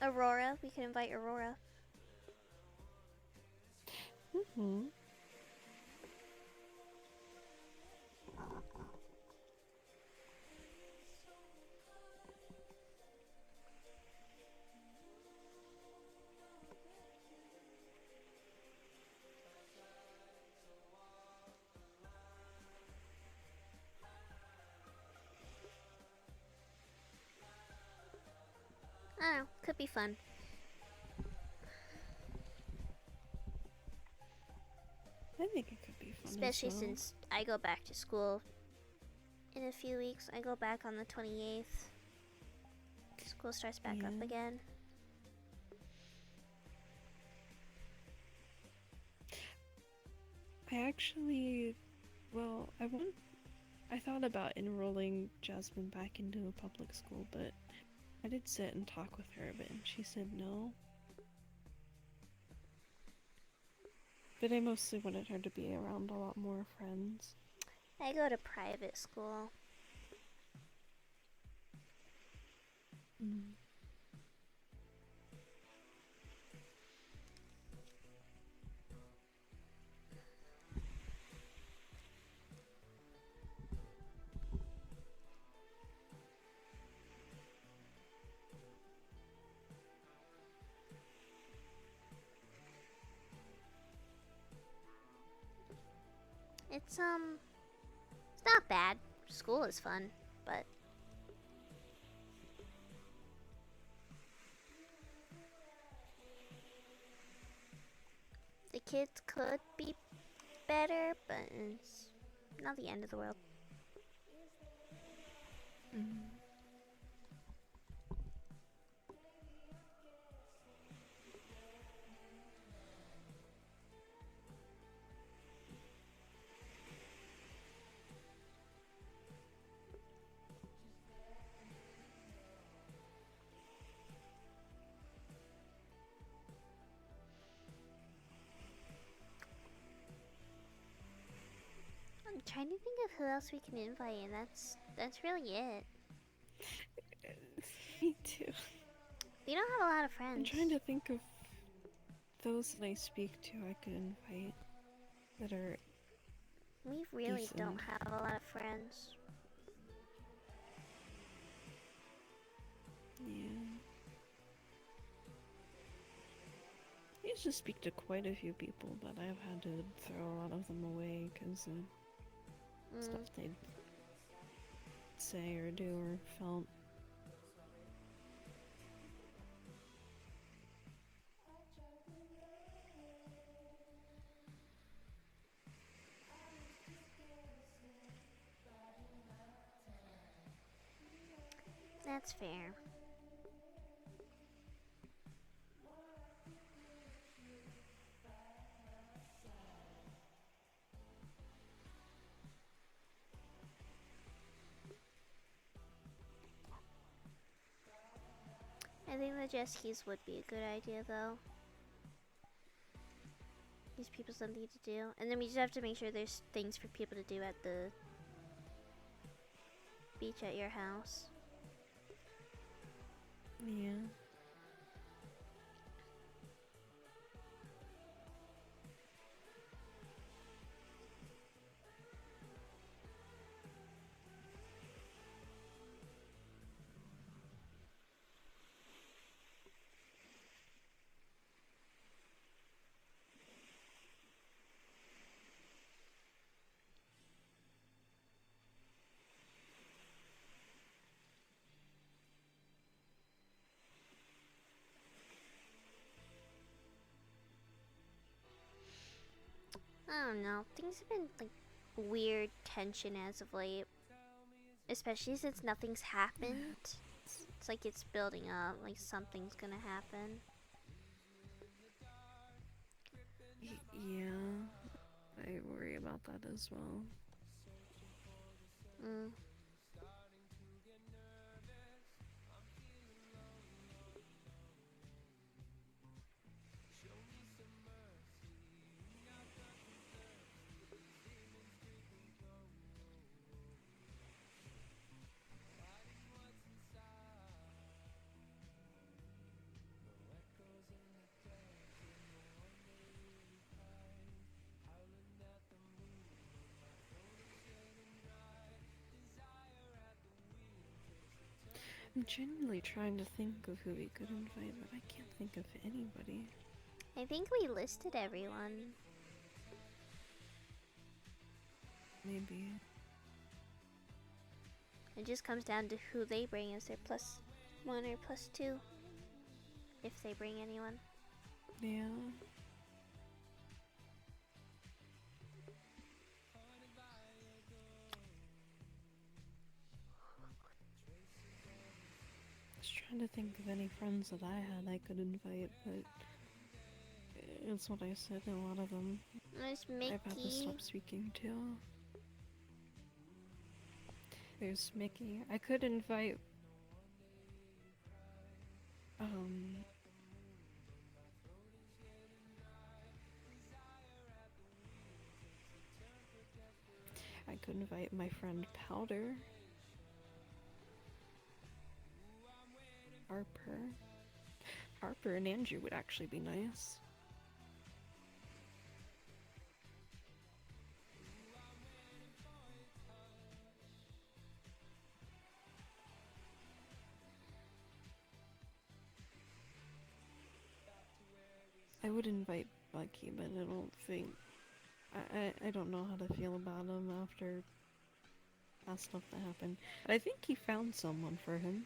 Aurora, we could invite Aurora. I don't know, could be fun. I think it could be fun. Especially as well. since I go back to school in a few weeks. I go back on the 28th. School starts back up again. I actually, well, I thought about enrolling Jasmine back into a public school, but I did sit and talk with her a bit, and she said no. But I mostly wanted her to be around a lot more friends. I go to private school. It's not bad. School is fun, but the kids could be better, but it's not the end of the world. I'm trying to think of who else we can invite, and that's really it. Me too. We don't have a lot of friends. I'm trying to think of those that I speak to I could invite that are We really decent. don't have a lot of friends. Yeah. I used to speak to quite a few people, but I've had to throw a lot of them away because of stuff they'd say or do or felt. That's fair. I think the jet skis would be a good idea, though. Gives people something to do. And then we just have to make sure there's things for people to do at the beach at your house. Yeah. I don't know. Things have been like weird tension as of late. Especially since nothing's happened. It's like it's building up, like something's gonna happen. Yeah. I worry about that as well. Mm. I'm genuinely trying to think of who we could invite, but I can't think of anybody. I think we listed everyone. Maybe. It just comes down to who they bring as their +1 or +2. If they bring anyone. Yeah. I was trying to think of any friends that I had I could invite, but it's what I said, a lot of them There's I've had to Mickey. stop speaking to. There's Mickey. I could invite I could invite my friend Powder. Harper and Andrew would actually be nice. I would invite Bucky, but I don't think... I don't know how to feel about him after past stuff that happened. But I think he found someone for him.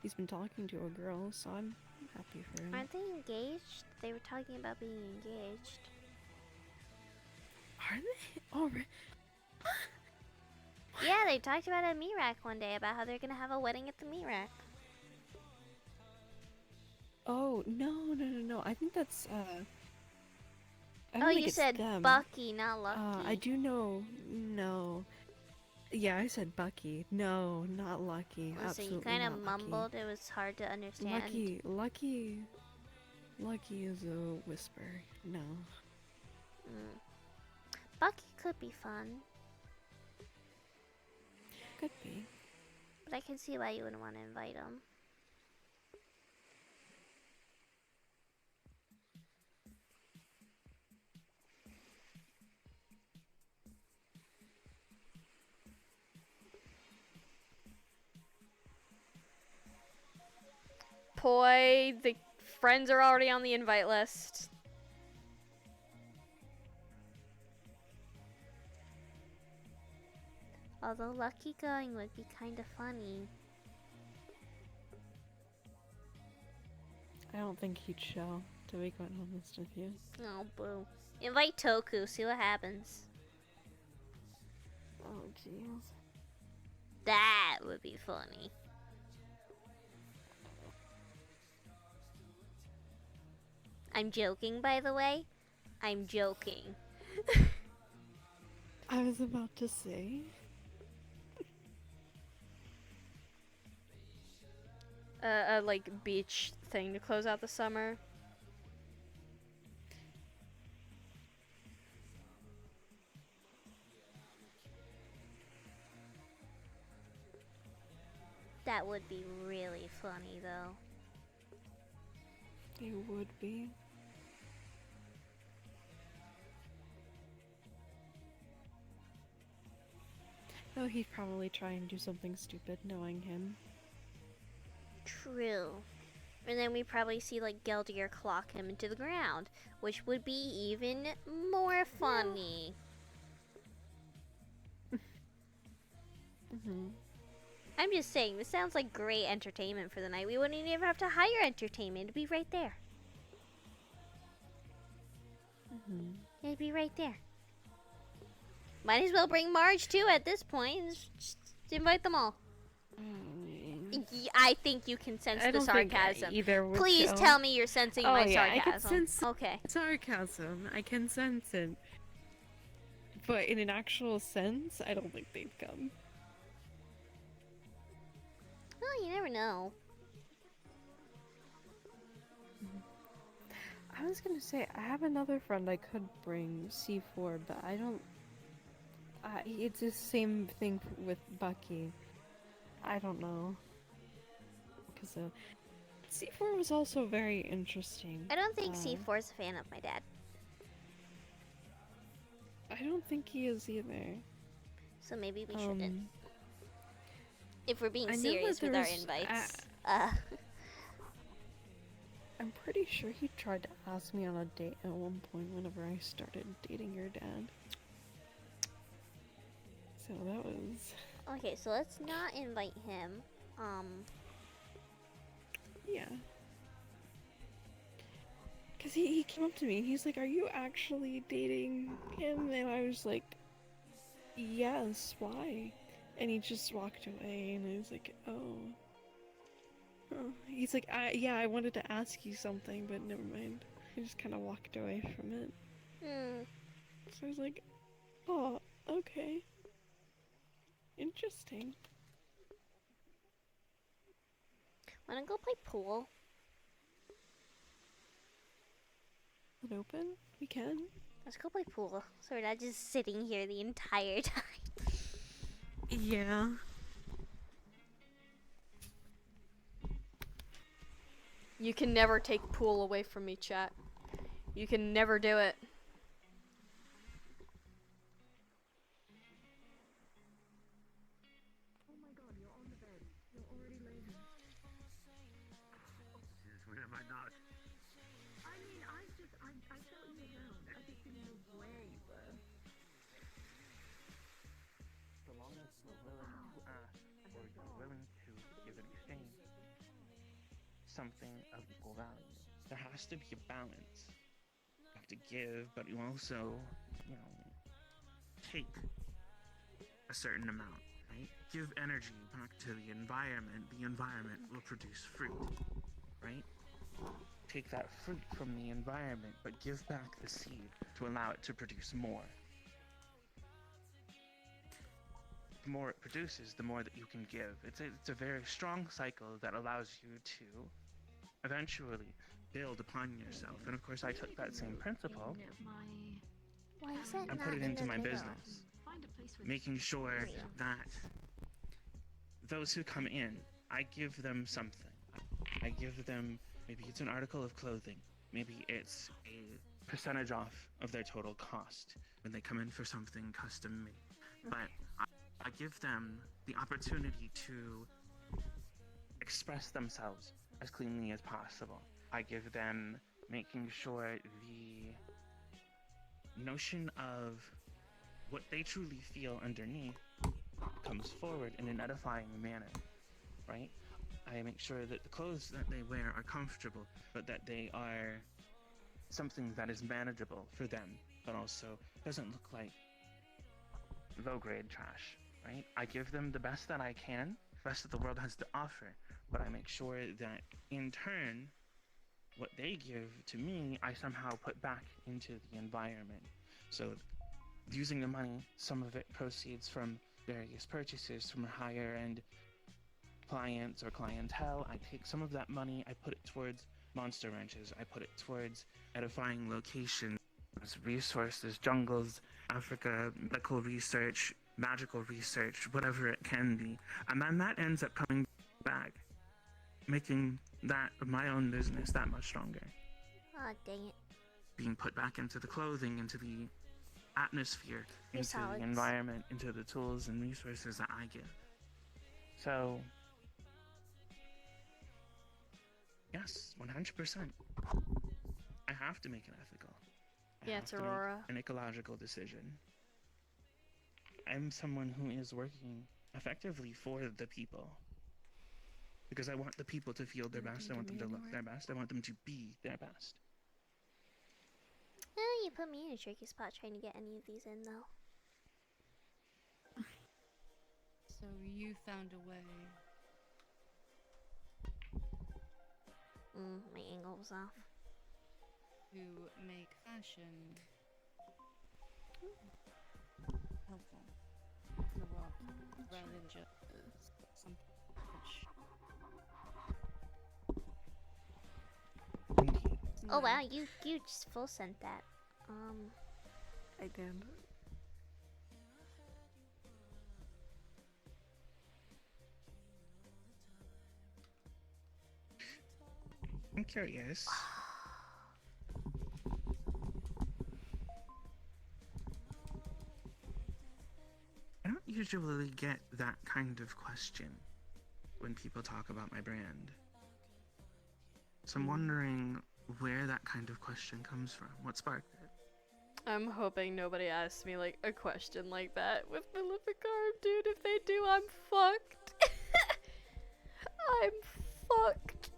He's been talking to a girl, so I'm happy for him. Aren't they engaged? They were talking about being engaged. Are they? Alright. Yeah, they talked about it at Mirak one day about how they're gonna have a wedding at the Mirak. Oh, no. I think that's, I don't Oh, think you it's said them. Bucky, not Lucky. I do know. No. Yeah, I said Bucky. No, not Lucky. Listen, Absolutely you kind of not Lucky. mumbled. It was hard to understand. Lucky is a whisper. No. Mm. Bucky could be fun, Could be. but I can see why you wouldn't want to invite him. Poi, the friends are already on the invite list. Although Lucky going would be kind of funny. I don't think he'd show, to be quite honest with you. Oh, boo. Invite Toku, see what happens. Oh, jeez. That would be funny. I'm joking, by the way. I'm joking. I was about to say. A like beach thing to close out the summer. That would be really funny, though. It would be. Though he'd probably try and do something stupid, knowing him. True. And then we probably see like Geldier clock him into the ground, which would be even more funny. I'm just saying, this sounds like great entertainment for the night. We wouldn't even have to hire entertainment. It'd be right there. It'd be right there. Might as well bring Marge too at this point. Just invite them all. I think you can sense the sarcasm. Please tell me you're sensing my sarcasm. I can sense okay. Sarcasm. I can sense it. But in an actual sense, I don't think they'd come. Well, you never know. I was gonna say, I have another friend I could bring, C4, but I don't... it's the same thing with Bucky. I don't know. Because C4 was also very interesting. I don't think C4 is a fan of my dad. I don't think he is either. So maybe we shouldn't. If we're being serious with our invites. I'm pretty sure he tried to ask me on a date at one point whenever I started dating your dad. So that was... Okay, so let's not invite him. Yeah. Because he came up to me and he's like, are you actually dating him? And I was like, yes, why? And he just walked away and I was like, oh. He's like, yeah, I wanted to ask you something, but never mind. He just kind of walked away from it. So I was like, oh, okay. Interesting. Wanna go play pool? It open? We can. Let's go play pool. So we're not just sitting here the entire time. Yeah. You can never take pool away from me, chat. You can never do it. Oh my god, you're on the bed. You're already lazy. When am I not? I mean, I felt you around. I just didn't know where you were. So long as you're willing to ask, or you're willing to give in exchange something of equal value. There has to be a balance. You have to give, but you also, take a certain amount, right? Give energy back to the environment will produce fruit, right? Take that fruit from the environment, but give back the seed to allow it to produce more. The more it produces, the more that you can give. It's a very strong cycle that allows you to eventually build upon yourself. And of course, I took that same principle and put it into my business, making sure that those who come in, I give them something. I give them, maybe it's an article of clothing, maybe it's a percentage off of their total cost when they come in for something custom made. But I give them the opportunity to express themselves as cleanly as possible. I give them making sure the notion of what they truly feel underneath comes forward in an edifying manner, right? I make sure that the clothes that they wear are comfortable, but that they are something that is manageable for them, but also doesn't look like low-grade trash, right? I give them the best that I can, the best that the world has to offer, but I make sure that in turn, what they give to me, I somehow put back into the environment. So using the money, some of it proceeds from various purchases from higher end clients or clientele. I take some of that money, I put it towards monster ranches, I put it towards edifying locations, resources, jungles, Africa, medical research, magical research, whatever it can be. And then that ends up coming back, making that my own business that much stronger. Aw, dang it. Being put back into the clothing, into the atmosphere, Your into solids. the environment, into the tools and resources that I give. So, yes, 100%. I have to make an ethical. I Yeah, have it's to make Aurora. an ecological decision. I'm someone who is working effectively for the people. Because I want the people to feel their best, I want them to look their best, I want them to be their best. Oh, you put me in a tricky spot trying to get any of these in, though. So you found a way. My angle was off. To make fashion helpful in the world rather than just something which Oh wow, you just full sent that. I did. I'm curious. I don't usually get that kind of question when people talk about my brand. So I'm wondering where that kind of question comes from. What sparked it? I'm hoping nobody asks me like a question like that with Maleficar, dude. If they do, I'm fucked. I'm fucked.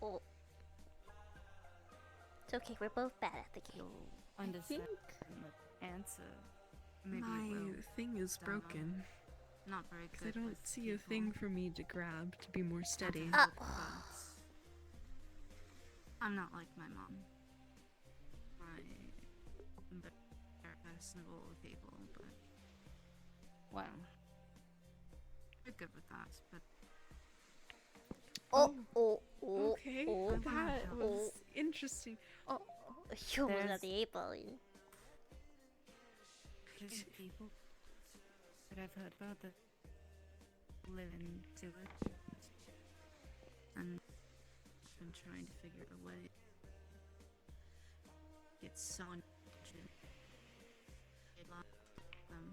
Oh. It's okay, we're both bad at the game. understand the answer. Maybe My will thing is down the road. broken. Not very I good. don't with see a people. thing for me to grab to be more steady. I'm not like my mom. I'm very personable with people, but well, we're good with that. But Okay, oh, that oh. was interesting. You almost got the 8 ball in. there's people that I've heard about that live in sewers, and I've been trying to figure a way. It's so unfortunate. They lost them.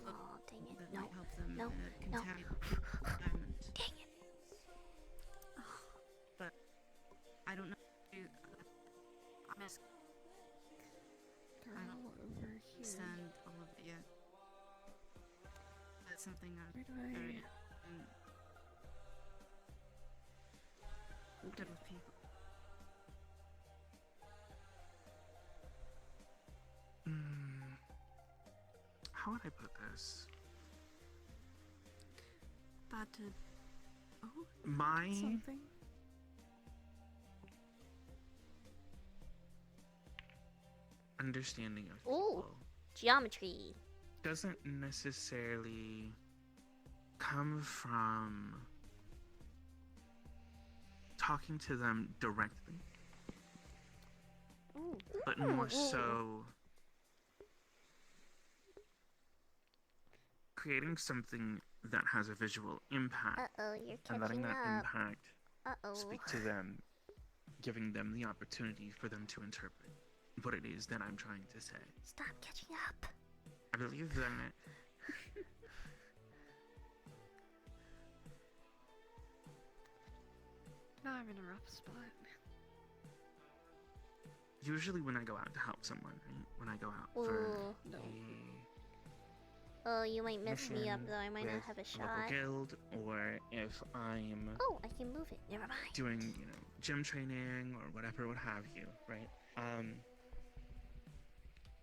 Oh, dang it. That No, might help them no, no. contaminate the environment. Dang it. But I don't know. I miss. They're I all don't over here. understand all of it yet. That's something I'm Where do I- very good with people. How would I put this? That did. Oh, My something. understanding of Ooh, people geometry. doesn't necessarily come from talking to them directly, Ooh. but more Ooh. so creating something that has a visual impact Uh-oh, you're and letting catching that up. impact Uh-oh. speak to them, giving them the opportunity for them to interpret what it is that I'm trying to say. Stop catching up. I believe that Now I'm in a rough spot. usually when I go out to help someone, right? When I go out for Ooh. a Oh, you might mess me up mission though. I might not with have a local shot. guild, or if I'm Oh, I can move it. Never mind. doing, you know, gym training or whatever, what have you, right?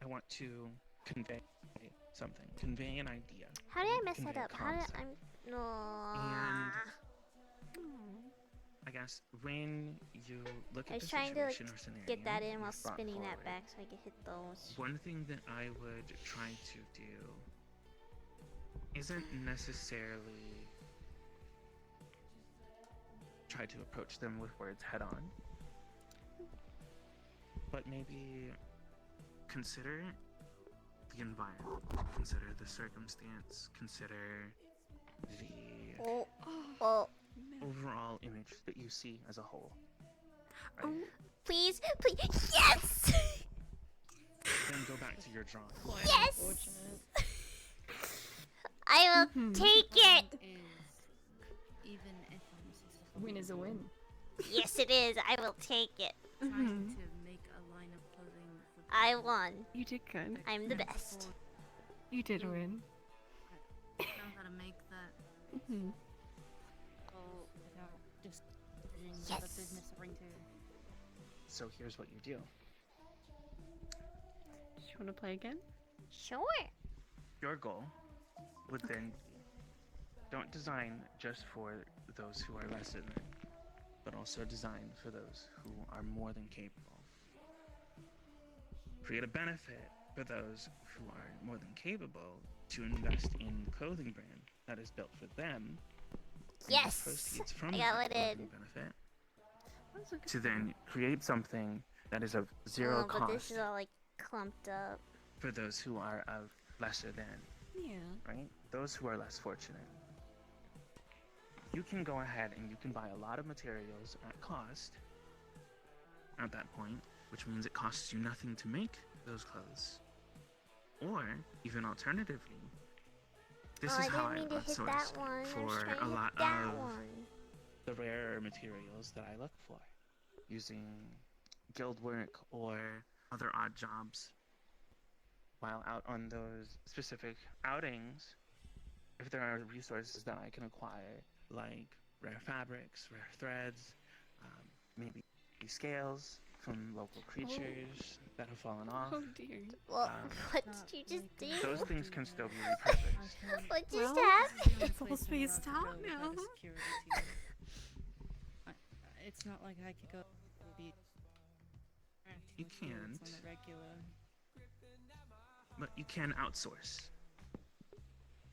I want to convey something, convey an idea. How did I mess convey that a up? How did concept. I'm no? And I guess when you look I at was the trying to like, situation or scenario, get that in while you've brought spinning that forward, back so I could hit those. one thing that I would try to do isn't necessarily try to approach them with words head on, but maybe consider the environment, consider the circumstance, consider the overall image that you see as a whole. Right? Please, please, yes! Then go back to your drawing. Yes! I will take it! Even if I'm Win is a win. Yes, it is. I will take it. trying to make a line of clothing for I won. You did good. I'm the best. You did win. know how to make that all without just doing the business ring to. So here's what you do. Do you want to play again? Sure. Your goal would then be, don't design just for those who are lesser than, but also design for those who are more than capable. Create a benefit for those who are more than capable to invest in the clothing brand that is built for them. and use Yes! proceeds from I that got what it. clothing benefit to then create something that is of zero But cost this is all like clumped up. for those who are of lesser than. Yeah. Right? Those who are less fortunate. You can go ahead and you can buy a lot of materials at cost at that point, which means it costs you nothing to make those clothes. Or, even alternatively, this is how I didn't mean to hit that outsourced one. I was for trying a to lot hit that of one. the rarer materials that I look for, using guild work or other odd jobs. While out on those specific outings, if there are resources that I can acquire, like rare fabrics, rare threads, maybe scales from local creatures that have fallen off. Oh dear. Well, what did you just do? Those things can still be repurposed. What just Well, happened? it's all spaced out now. It's not like I could go be. You can't, on the regular. but you can outsource.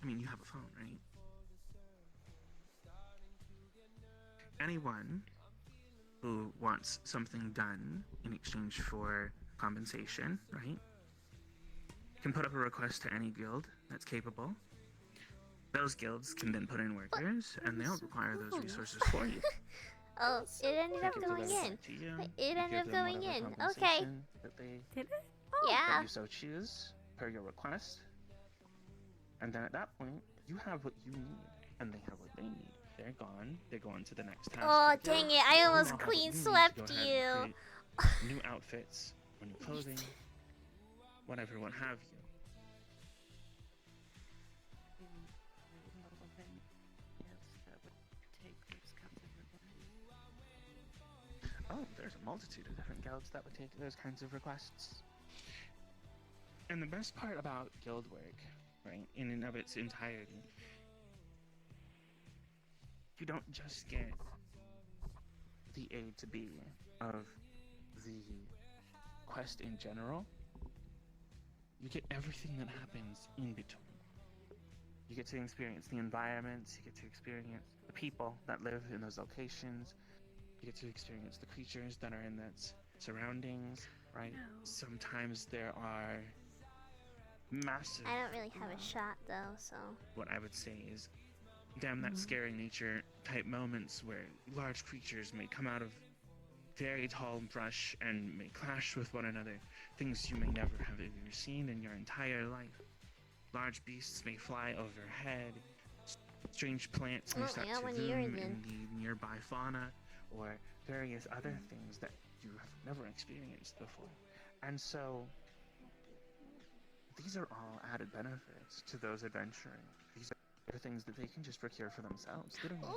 I mean, you have a phone, right? Anyone who wants something done in exchange for compensation, right, can put up a request to any guild that's capable. Those guilds can then put in workers, and they'll require those resources for you. Oh, it ended You up give going them in. back to you, It you ended give up them going whatever in. Okay. compensation that they Did it? that Yeah. you so choose per your request. And then at that point, you have what you need, and they have what they need. They're gone. They go on to the next task. Oh, of the dang day. it. I You almost now have what clean you need to swept go ahead and you. create new outfits, or new clothing, whatever, what have you. Oh, there's a multitude of different guilds that would take those kinds of requests. And the best part about guild work, right, in and of its entirety, you don't just get the A to B of the quest in general, you get everything that happens in between. You get to experience the environments, you get to experience the people that live in those locations, you get to experience the creatures that are in its surroundings, right? Sometimes there are massive, I don't really have a shot though, so. what I would say is, damn that scary nature type moments where large creatures may come out of very tall brush and may clash with one another, things you may never have ever seen in your entire life. Large beasts may fly overhead, strange plants may Oh, start I got to one bloom ear in then. the nearby fauna, or various other things that you have never experienced before. And so, these are all added benefits to those adventuring. These are things that they can just procure for themselves. They don't even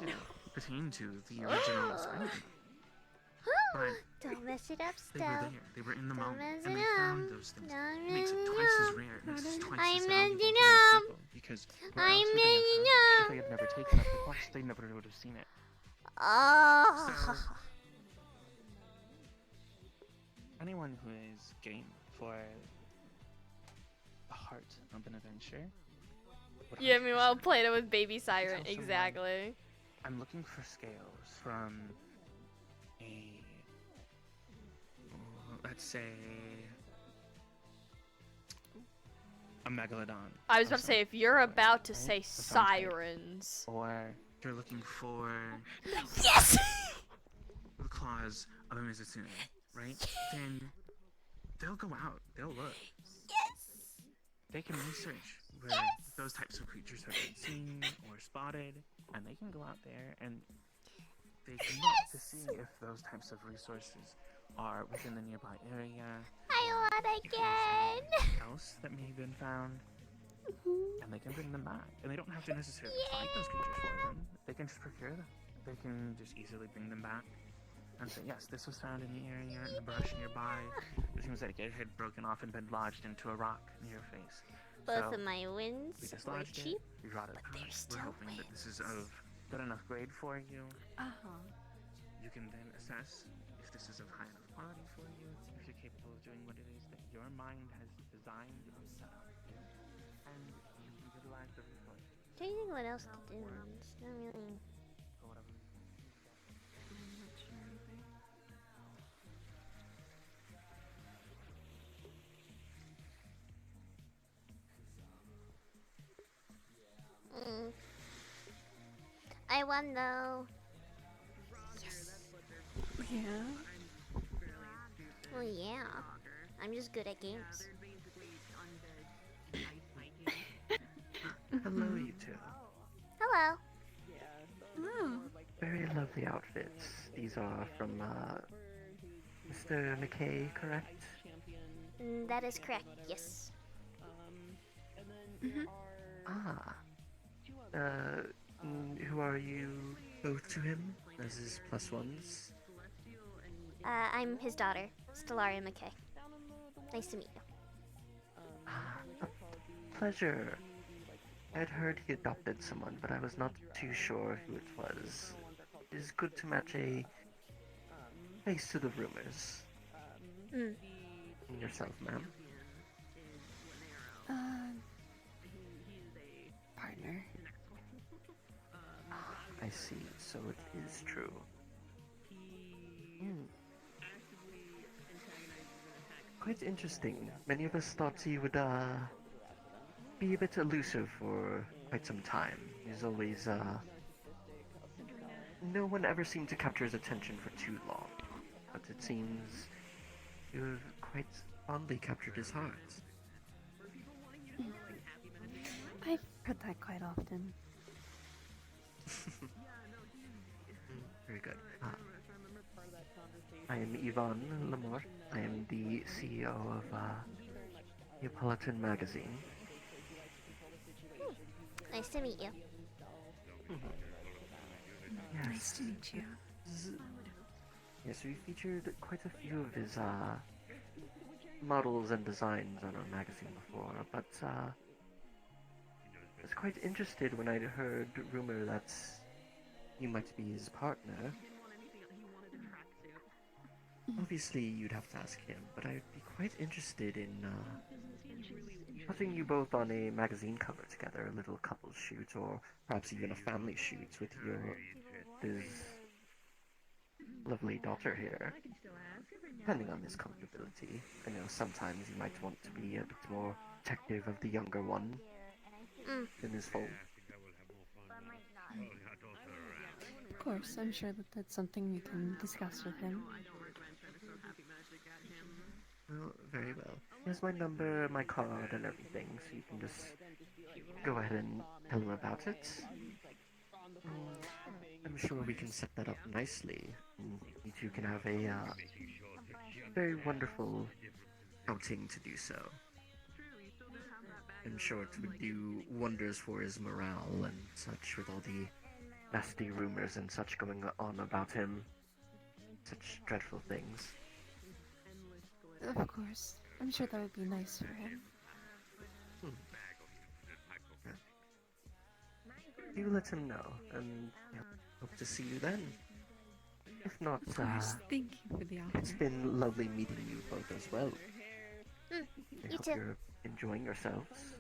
have to pertain to the original assignment. But Don't mess it up, they were Stell. there. They were in the Don't moment, mess and it they up. found those things. Don't It makes it mess twice it as up. rare twice I as meant valuable you to know. those people because where I else would they meant have you found it? know. If they had never taken up the quest, they never would have seen it. Oh. So, anyone who is game for the heart of an adventure. would Yeah, meanwhile, 100% Play-Doh with Baby tell Siren. someone, Exactly. I'm looking for scales from a, let's say, a megalodon. I was of about to some say, if you're sort, about to right? say Of some type. sirens. Or you're looking for Yes! the claws of a Mizutsume, right? Then they'll go out, they'll look. Yes. They can research where those types of creatures have been seen or spotted, and they can go out there and they can look to see if those types of resources are within the nearby area. I want again. Else that may have been found, and they can bring them back. And they don't have to necessarily fight those creatures for them. They can just procure them. They can just easily bring them back and say, yes, this was found in the area, in the brush nearby. It seems like it had broken off and been lodged into a rock near your face. Both So, of my wins we just were lodged cheap, it, we brought it but back. they're still We're hoping that this is of good enough grade for you. You can then assess if this is of high enough quality for you, if you're capable of doing what it is that your mind has designed and set up. And you can utilize the resources. trying to think what else to do. It's not really. For whatever reason. I won though. Yeah. Well, yeah. I'm just good at games. Hello, you two. Hello. Oh. Very lovely outfits. These are from Mr. McKay, correct? That is correct. Yes. Ah. Who are you both to him as his plus ones? I'm his daughter, Stellaria McKay. Nice to meet you. Pleasure. I'd heard he adopted someone, but I was not too sure who it was. It is good to match a face to the rumors. And yourself, ma'am? Partner. I see, so it is true. Quite interesting. Many of us thought he would, be a bit elusive for quite some time. He's always, no one ever seemed to capture his attention for too long. But it seems you've quite fondly captured his heart. I've heard that quite often. Very good. I am Yvonne Lamore. I am the CEO of Neapolitan Magazine. Nice to meet you. Yes. Nice to meet you. Yes, we featured quite a few of his models and designs on our magazine before, but I was quite interested when I heard rumor that you might be his partner. Obviously, you'd have to ask him, but I'd be quite interested in putting you both on a magazine cover together, a little couple shoot, or perhaps even a family shoot with his lovely daughter here. Depending on his comfortability. I know sometimes you might want to be a bit more protective of the younger one in his fold. Of course, I'm sure that that's something we can discuss with him. Well, very well. Here's my number, my card, and everything, so you can just go ahead and tell him about it. I'm sure we can set that up nicely. And you two can have a very wonderful outing to do so. I'm sure it would do wonders for his morale and such with all the nasty rumors and such going on about him. Such dreadful things. Of course. I'm sure that would be nice for him. You let him know, and hope to see you then. If not, Of course, thank you for the offer. it's been lovely meeting you both as well. I You hope too. you're enjoying yourselves.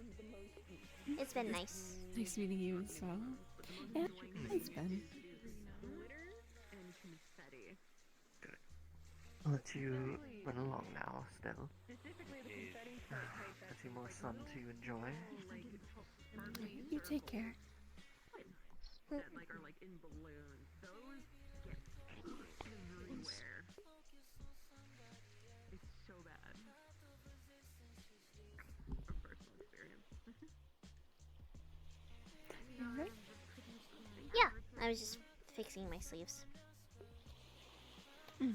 It's been nice. Nice meeting you as well. Yeah, it's been. I'll let you run along now, still. Plenty more sun to enjoy. You take care. That like are like in balloons. Those get everywhere. It's so bad. From personal experience. Yeah, I was just fixing my sleeves. Is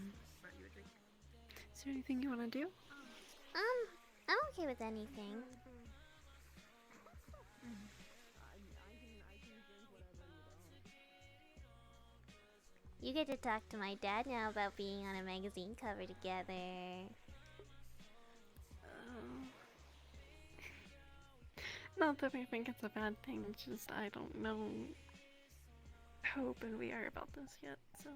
there anything you want to do? I'm okay with anything. You get to talk to my dad now about being on a magazine cover together. Not that I think it's a bad thing, it's just I don't know how open we are about this yet, so.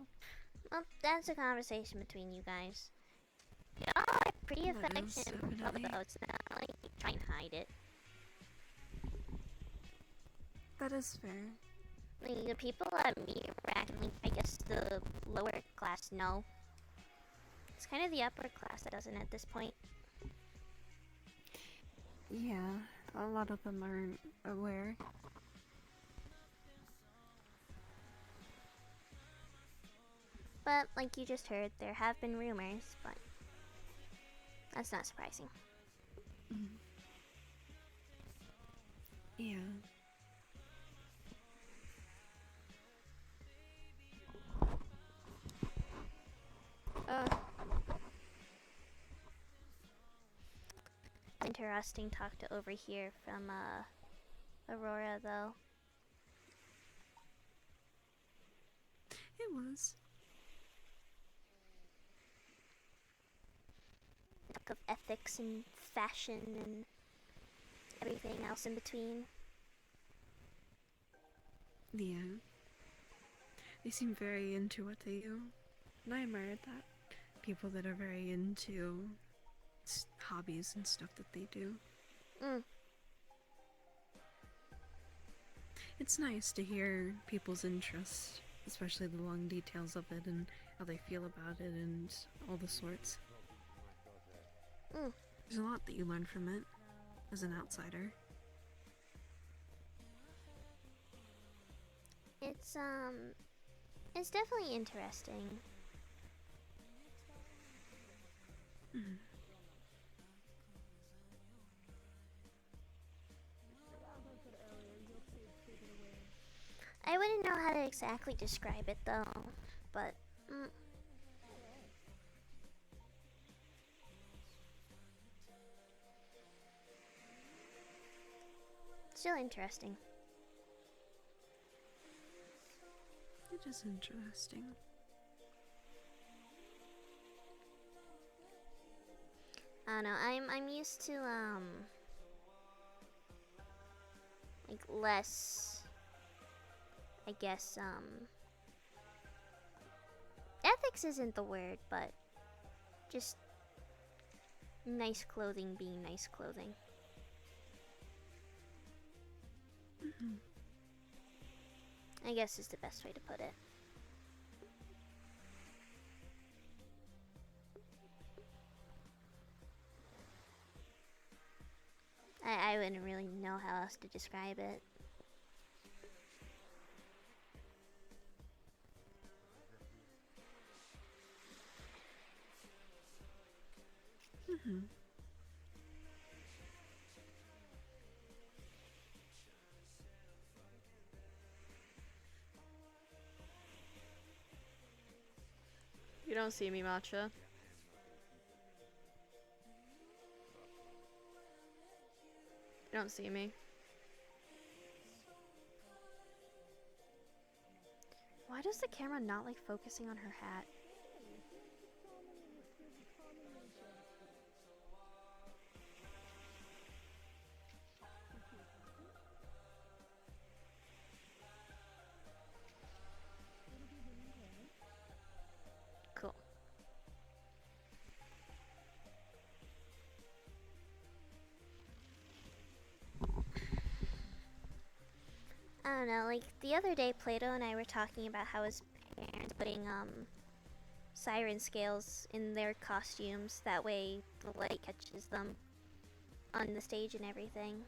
Well, that's a conversation between you guys. Y'all are pretty That is affectionate, definitely- though it's not like you try and hide it. That is fair. Like, the people that me interact with, I guess the lower class know. It's kind of the upper class that doesn't at this point. Yeah, a lot of them aren't aware. But, like you just heard, there have been rumors, but that's not surprising. Yeah. Interesting talk to overhear from Aurora, though. It was. Talk of ethics and fashion and everything else in between. Yeah. They seem very into what they do. And I admire that. People that are very into hobbies and stuff that they do. It's nice to hear people's interests, especially the long details of it and how they feel about it and all the sorts. There's a lot that you learn from it as an outsider. It's definitely interesting. I wouldn't know how to exactly describe it though, but still interesting. It is interesting. I don't know. I'm used to like less, I guess ethics isn't the word, but just nice clothing being nice clothing. I guess is the best way to put it. I wouldn't really know how else to describe it. You don't see me, Matcha. You don't see me. Why does the camera not like focusing on her hat? don't know, like the other day Plato and I were talking about how his parents putting siren scales in their costumes, that way the light catches them on the stage and everything.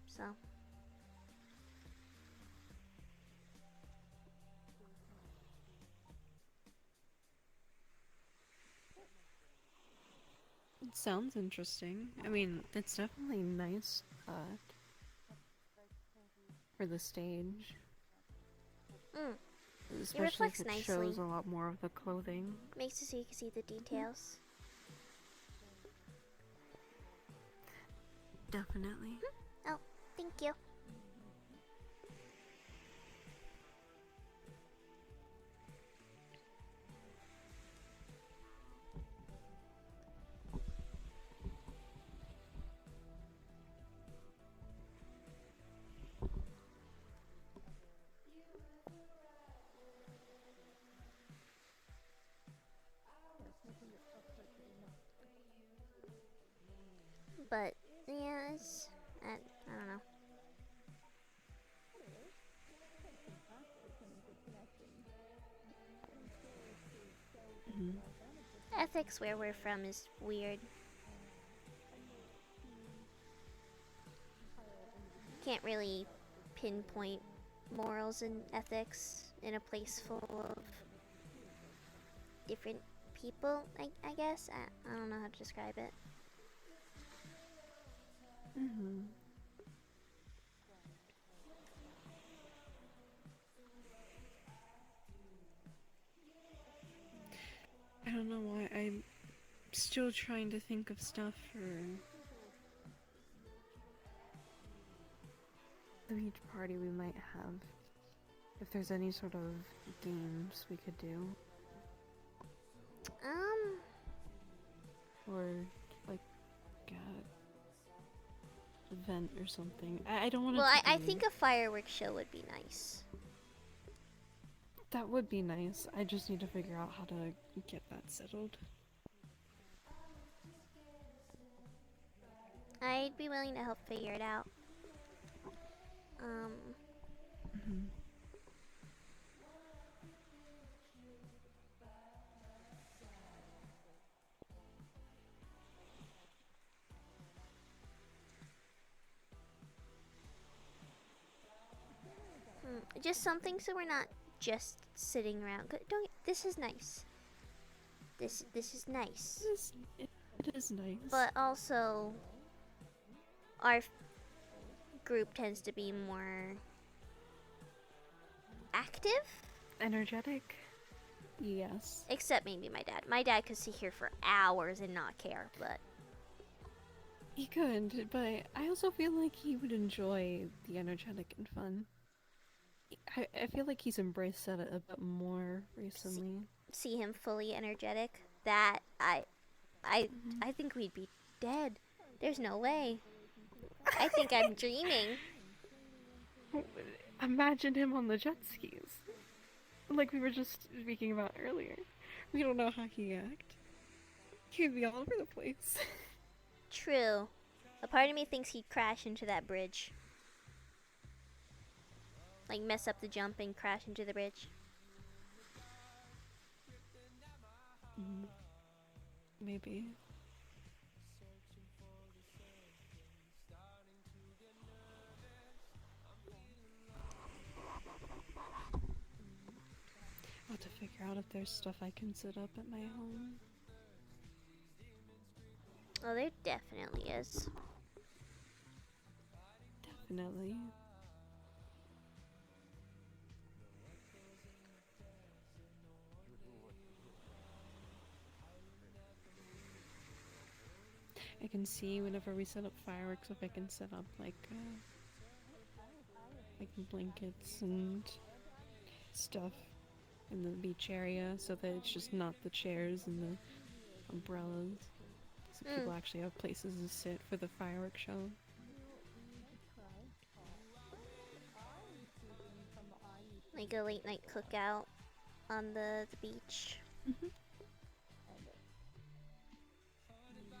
So It sounds interesting. I mean, it's definitely nice for the stage. it Especially reflects if it nicely. shows a lot more of the clothing. Makes it so you can see the details. Definitely. Oh, thank you. But yeah, it's I don't know. Ethics where we're from is weird. Can't really pinpoint morals and ethics in a place full of different people, I guess. I don't know how to describe it. I don't know why I'm still trying to think of stuff for the beach party we might have. If there's any sort of games we could do. Or like event or something. I don't want to. Well, I think a fireworks show would be nice. That would be nice. I just need to figure out how to get that settled. I'd be willing to help figure it out. Just something so we're not just sitting around. Don't. This is nice. This is nice. It is nice. But also, our group tends to be more active, energetic. Yes. Except maybe my dad. My dad could sit here for hours and not care, but he could. But I also feel like he would enjoy the energetic and fun. I feel like he's embraced that a bit more recently. See him fully energetic. That I think we'd be dead. There's no way. I think I'm dreaming. Imagine him on the jet skis. Like we were just speaking about earlier. We don't know how he'd act. He'd be all over the place. True. A part of me thinks he'd crash into that bridge. Like mess up the jump and crash into the bridge. Maybe. I'll have to figure out if there's stuff I can set up at my home. Oh, there definitely is. Definitely. I can see whenever we set up fireworks if I can set up like blankets and stuff in the beach area so that it's just not the chairs and the umbrellas. So people actually have places to sit for the fireworks show. Like a late night cookout on the beach.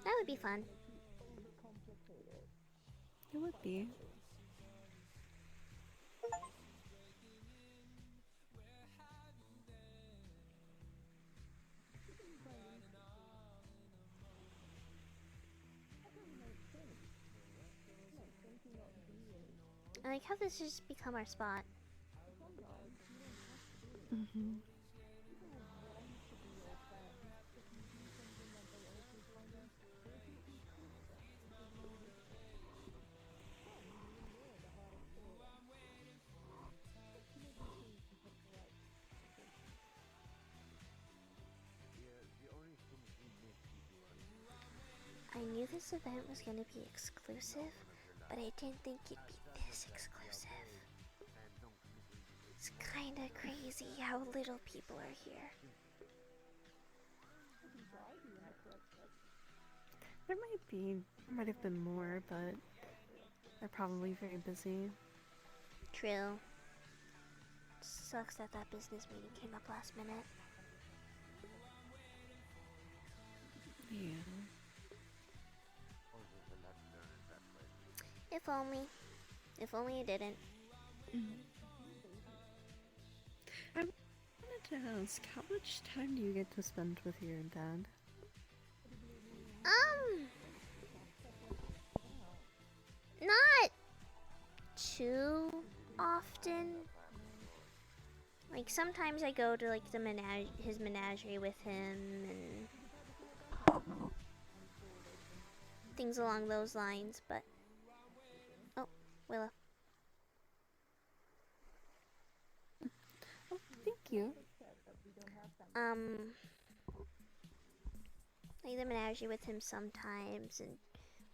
That would be fun. It would be. like how this has just become our spot. Mm-hmm. I knew this event was going to be exclusive, but I didn't think it'd be this exclusive. It's kinda crazy how little people are here. There might have been more, but they're probably very busy. True. Sucks that that business meeting came up last minute. Yeah. If only. If only it didn't. I wanted to ask, how much time do you get to spend with your dad? Not too often. Like sometimes I go to like the his menagerie with him and things along those lines, but oh, Willow. Oh, thank you. Like the menagerie with him sometimes, and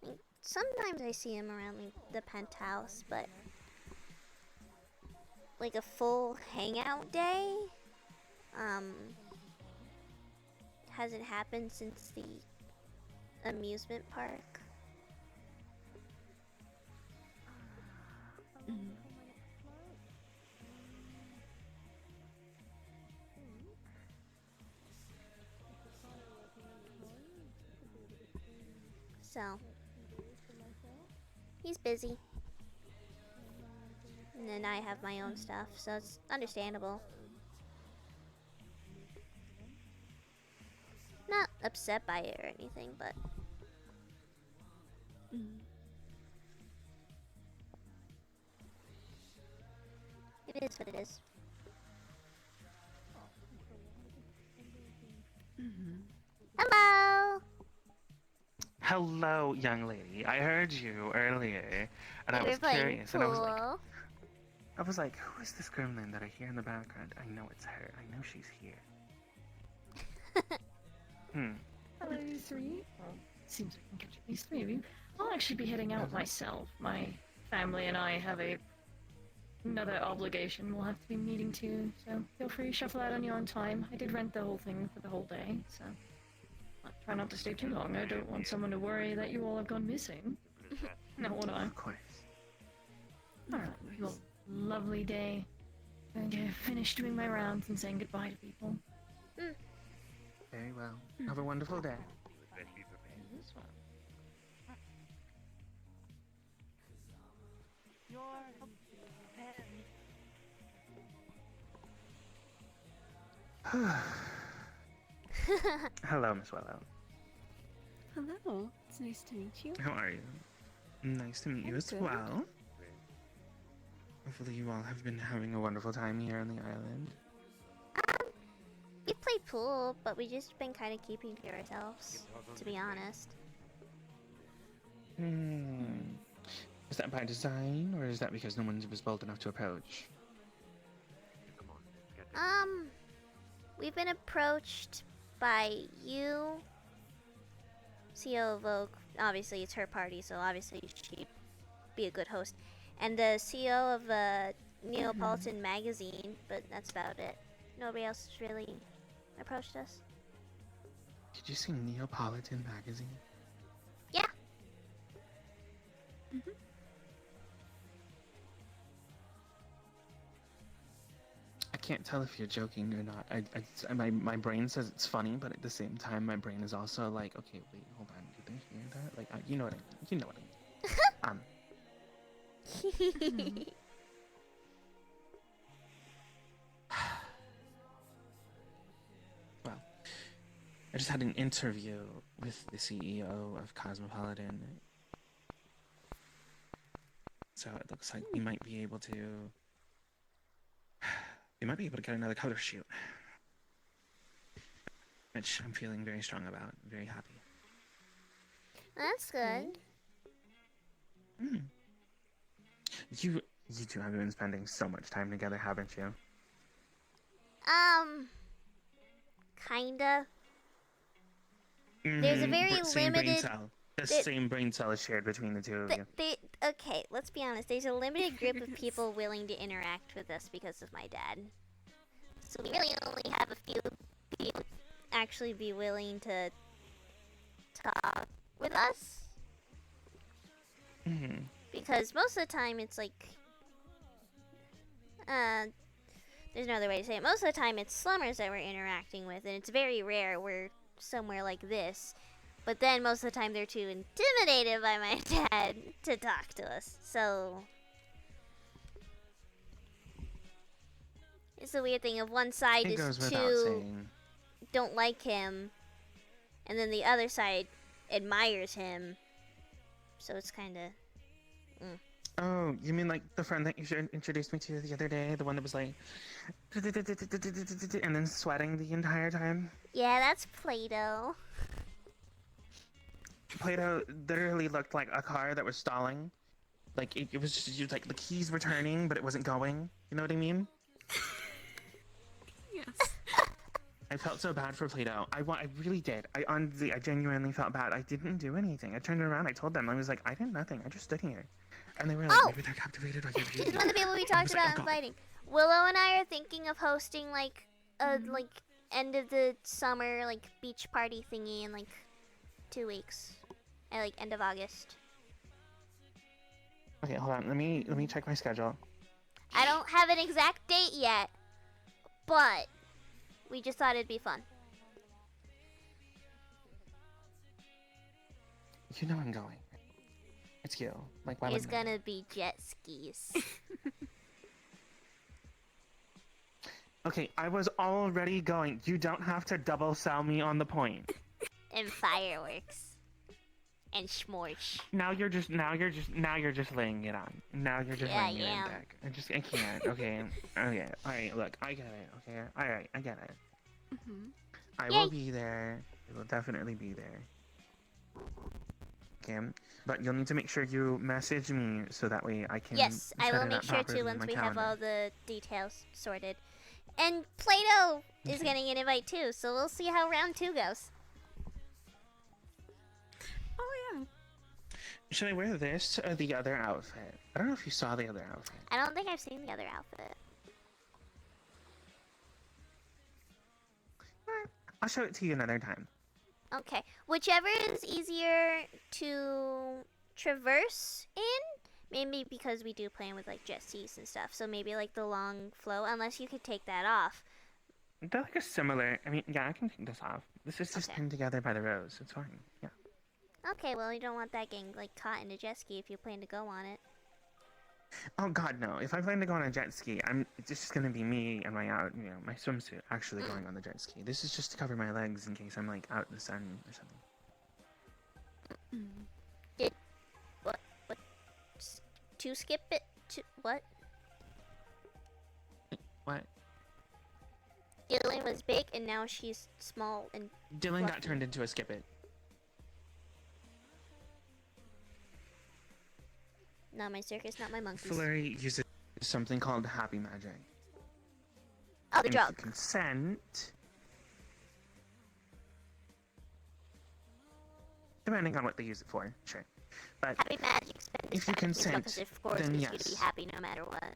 like, sometimes I see him around like the penthouse, but like a full hangout day, hasn't happened since the amusement park. So, he's busy. And then I have my own stuff, so it's understandable. Not upset by it or anything, but... It is what it is. Hello! Hello, young lady. I heard you earlier, and I We were was playing curious, and pool. I was like, who is this gremlin that I hear in the background? I know it's her. I know she's here. Hello, you three. Well, seems I can catch at least three of you. I'll actually be heading out myself. My family and I have another obligation we'll have to be meeting to, so feel free to shuffle out on your own time. I did rent the whole thing for the whole day, so I'll try not to stay too long. I don't want someone to worry that you all have gone missing. No, would I? Of course. Alright, well, lovely day. Going to finish doing my rounds and saying goodbye to people. Very well. Have a wonderful day. This one. Your Hello, Miss Willow. Hello. It's nice to meet you. How are you? Nice to meet you I'm as good. well. Hopefully you all have been having a wonderful time here on the island. We play pool, but we just been kind of keeping to ourselves, to be honest. Is that by design, or is that because no one was bold enough to approach? We've been approached by you, CEO of Vogue. Obviously, it's her party, so obviously she'd be a good host. And the CEO of Neapolitan Magazine, but that's about it. Nobody else has really approached us. Did you see Neapolitan Magazine? Yeah. I can't tell if you're joking or not. My brain says it's funny, but at the same time, my brain is also like, okay, wait, hold on, did they hear that? Like, you know what I mean? You know what I mean? Well, I just had an interview with the CEO of Cosmopolitan. So it looks like we might be able to. We might be able to get another color shoot, which I'm feeling very strong about. Very happy. That's good. Mm. You two have been spending so much time together, haven't you? Kinda. There's a very Same brain limited. cell. The same brain cell is shared between the two of you. Okay, let's be honest. There's a limited group of people willing to interact with us because of my dad. So we really only have a few people actually be willing to talk with us. Mm-hmm. Because most of the time it's like, there's no other way to say it. Most of the time it's slummers that we're interacting with, and it's very rare we're somewhere like this. But then most of the time they're too intimidated by my dad to talk to us. So it's a weird thing of one side It is goes without too saying. don't like him, and then the other side admires him. So it's kind of. Oh, you mean like the friend that you introduced me to the other day? The one that was like... and then sweating the entire time? Yeah, that's Play-Doh. Play-Doh literally looked like a car that was stalling. Like, it was just like the keys were turning, but it wasn't going. You know what I mean? Yes. I felt so bad for Play-Doh. I really did. I genuinely felt bad. I didn't do anything. I turned around, I told them. I was like, I did nothing. I just stood here. And they were like, maybe they're captivated or This is one of the people we talked about inviting. Willow and I are thinking of hosting like a like end of the summer like beach party thingy in like 2 weeks, at like end of August. Okay, hold on. Let me check my schedule. I don't have an exact date yet, but we just thought it'd be fun. You know I'm going. It's you. Like, why It's wouldn't I? gonna be jet skis. Okay, I was already going. You don't have to double sell me on the point. And fireworks. And s'mores. Now you're just laying it on. Now you're just laying it in deck. I can't. Okay. Okay. All right. Look, I get it. Okay. All right. I get it. I will be there. I will definitely be there. Okay. But you'll need to make sure you message me so that way I can. Yes, I will make sure to once we have all the details sorted. And Play-Doh is getting an invite too, so we'll see how round 2 goes. Oh yeah. Should I wear this or the other outfit? I don't know if you saw the other outfit. I don't think I've seen the other outfit. I'll show it to you another time. Okay, whichever is easier to traverse in. Maybe because we do plan with like jet skis and stuff, so maybe like the long flow, unless you could take that off. They're like a similar. I mean, yeah, I can take this off. This is just pinned together by the rose. It's fine. Yeah. Okay, well you don't want that getting like caught in a jet ski if you plan to go on it. Oh God, no! If I plan to go on a jet ski, it's just gonna be me and my swimsuit actually going on the jet ski. This is just to cover my legs in case I'm like out in the sun or something. What? To skip it? To what? What? Dylan was big and now she's small and. Dylan got turned into a skip it. Not my circus, not my monkeys. Stellaria uses something called happy magic. Oh, the and drug. If you consent, depending on what they use it for, sure. But happy magic spend if you consent, because it forces then you yes. to be happy no matter what.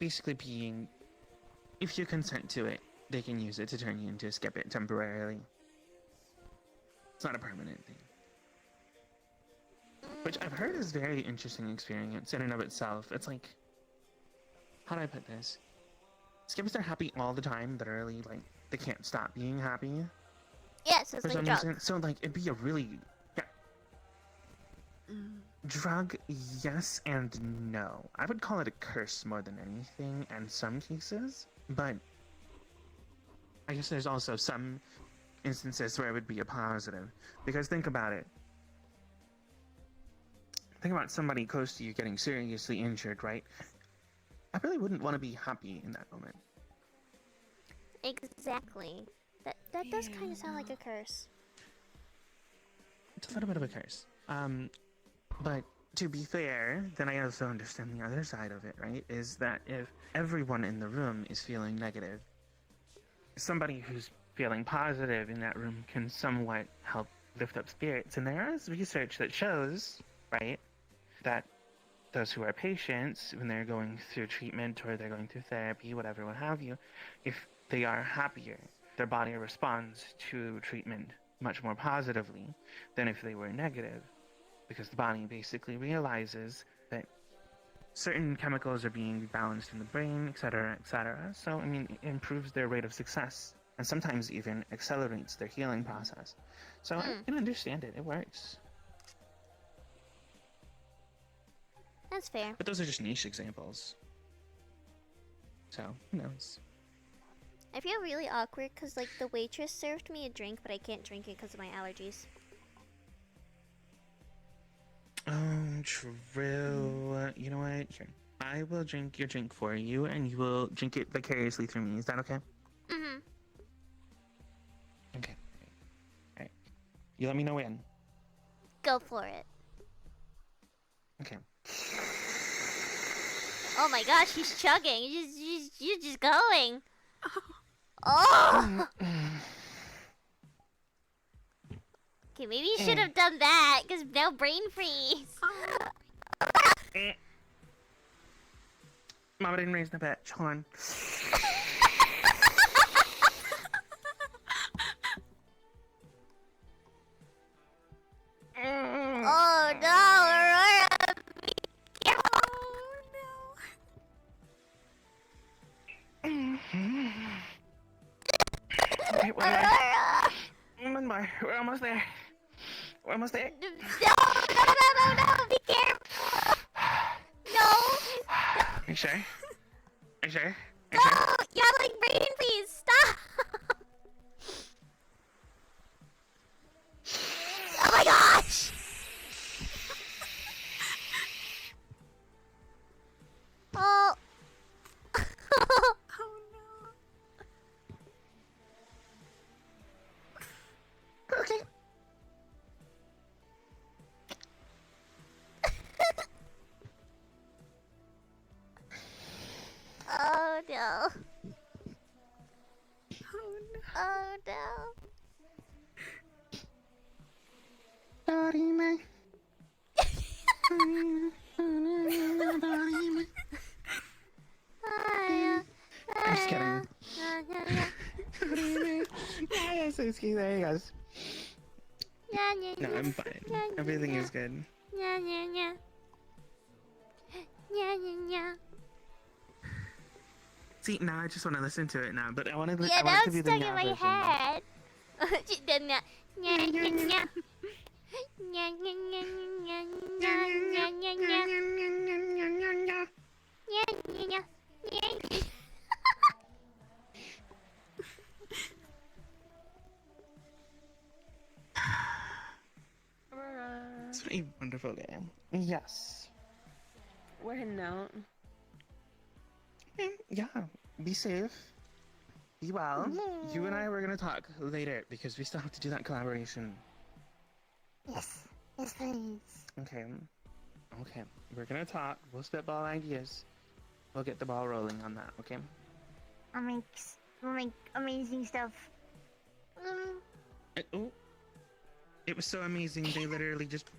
Basically being, if you consent to it, they can use it to turn you into a skip it temporarily. It's not a permanent thing. Which I've heard is a very interesting experience in and of itself. It's like, how do I put this? Skippers are happy all the time, literally, like, they can't stop being happy. Yeah, so it's for like some drug. reason. So, like, it'd be a really, drug, yes and no. I would call it a curse more than anything in some cases, but I guess there's also some instances where it would be a positive. Because think about it. Think about somebody close to you getting seriously injured, right? I really wouldn't want to be happy in that moment. Exactly. That does kind of sound like a curse. It's a little bit of a curse. But to be fair, then I also understand the other side of it, right? Is that if everyone in the room is feeling negative, somebody who's feeling positive in that room can somewhat help lift up spirits. And there is research that shows, right, that those who are patients, when they're going through treatment or they're going through therapy, whatever, what have you, if they are happier, their body responds to treatment much more positively than if they were negative, because the body basically realizes that certain chemicals are being balanced in the brain, etc., etc. So, I mean, it improves their rate of success and sometimes even accelerates their healing process. So I can understand it. It works. That's fair. But those are just niche examples. So, who knows? I feel really awkward because, like, the waitress served me a drink, but I can't drink it because of my allergies. Oh, true. You know what? Here. I will drink your drink for you, and you will drink it vicariously through me. Is that okay? Mm-hmm. Okay. Alright. You let me know when. Go for it. Okay. Oh my gosh, she's chugging. You're just going. Oh! Okay, maybe you should have done that, because now brain freeze. Mama didn't raise the bitch. Hold on. Oh no, Aurora! Be careful! Okay, Aurora! one more. We're almost there. We're almost there. No! Be careful! No! Are you sure? Are you sure? Are you No! sure? You have like brain freeze! Stop! Oh my gosh! Oh! Oh no. Okay. Oh no. Oh no. Oh no. Dorime. I'm just kidding. Yes, excuse me. There he goes. No, I'm fine. Everything is good. Yeah, yeah, yeah. Yeah, yeah, yeah. See, now I just want to listen to it now, but I want to. Yeah, I now want it to it's be the stuck in my version. head. Yeah, yeah, yeah, yeah, yeah. Yeah, yeah, yeah, yeah, yeah, yeah, yeah, yeah. Yeah, yeah, yeah, yeah. It's a wonderful game. Yes. We're heading out. Yeah. Be safe. Be well. You and I were gonna talk later because we still have to do that collaboration. Yes. Yes, please. Okay. Okay. We're gonna talk. We'll spitball ideas. We'll get the ball rolling on that. Okay. We'll make amazing stuff. Oh. It was so amazing. They literally just.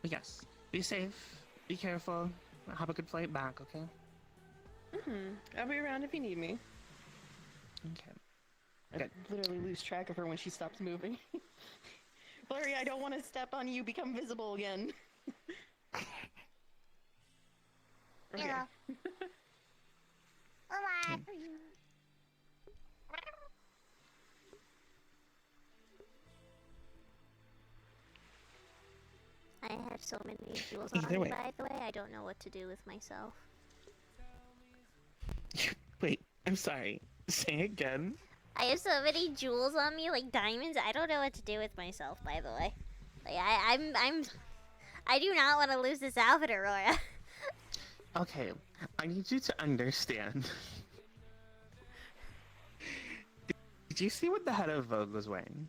But yes. Be safe. Be careful. Have a good flight back. Okay. I'll be around if you need me. Okay. I literally lose track of her when she stops moving. Blurry, I don't want to step on you, become visible again. Okay. Yeah. Bye-bye. I have so many jewels Either on me, way. by the way. I don't know what to do with myself. Wait. I'm sorry. Say again. I have so many jewels on me, like diamonds. I don't know what to do with myself. By the way, like I do not want to lose this outfit, Aurora. Okay, I need you to understand. Did you see what the head of Vogue was wearing?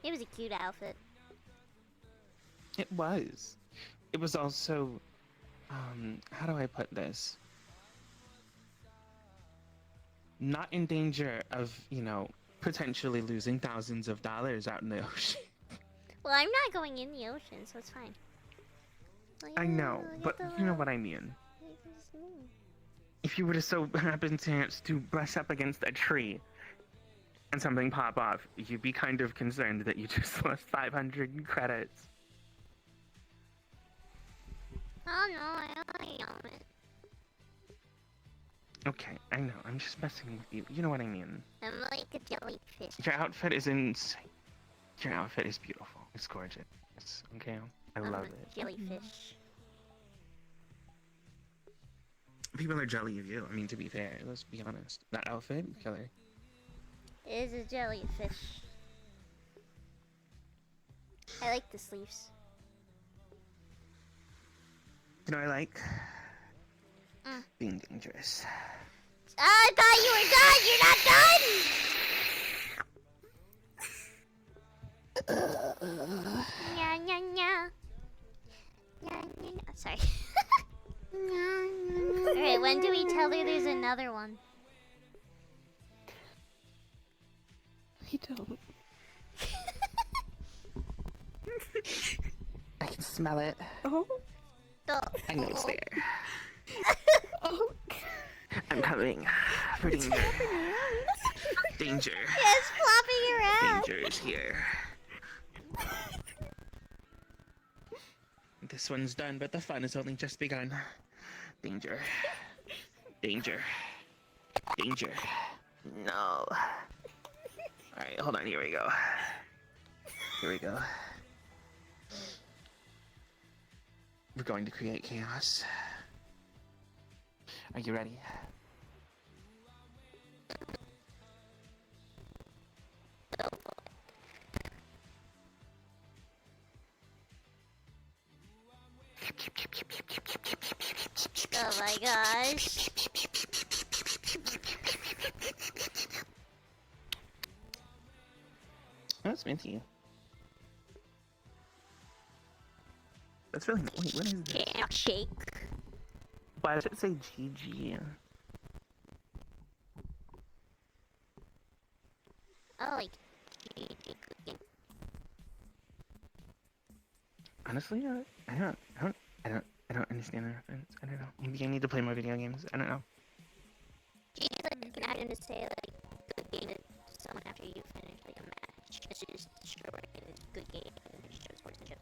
It was a cute outfit. It was. It was also, how do I put this? Not in danger of, potentially losing thousands of dollars out in the ocean. Well, I'm not going in the ocean, so it's fine. I know, but you know what I mean. If you were to so happen to brush up against a tree and something pop off, you'd be kind of concerned that you just lost 500 credits. Oh no, I don't know it. Okay, I know, I'm just messing with you. You know what I mean. I'm like a jellyfish. Your outfit is insane. Your outfit is beautiful. It's gorgeous. Okay, I love it. Jellyfish. People are jelly of you. I mean, to be fair, let's be honest. That outfit, killer. It is a jellyfish. I like the sleeves. You know, I like being dangerous. I thought you were done. You're not done. Nya nya nya. Nya nya nya. Sorry. Alright, when do we tell her there's another one? We don't. I can smell it. Oh. I know it's there. I'm coming. For danger. Danger. Yes, flopping around. Danger is here. This one's done, but the fun has only just begun. Danger. Danger. Danger. No. Alright, hold on, here we go. Here we go. We're going to create chaos. Are you ready? Oh my gosh. That's minty. That's really wait, what is this? Can't shake. Why does it say GG? I like GG cooking. Honestly, I don't understand the reference. I don't know. Maybe I need to play more video games. I don't know. GG is like an item to say like good game to someone after you finish like a match. It's just destroying good game and just show sportsmanship.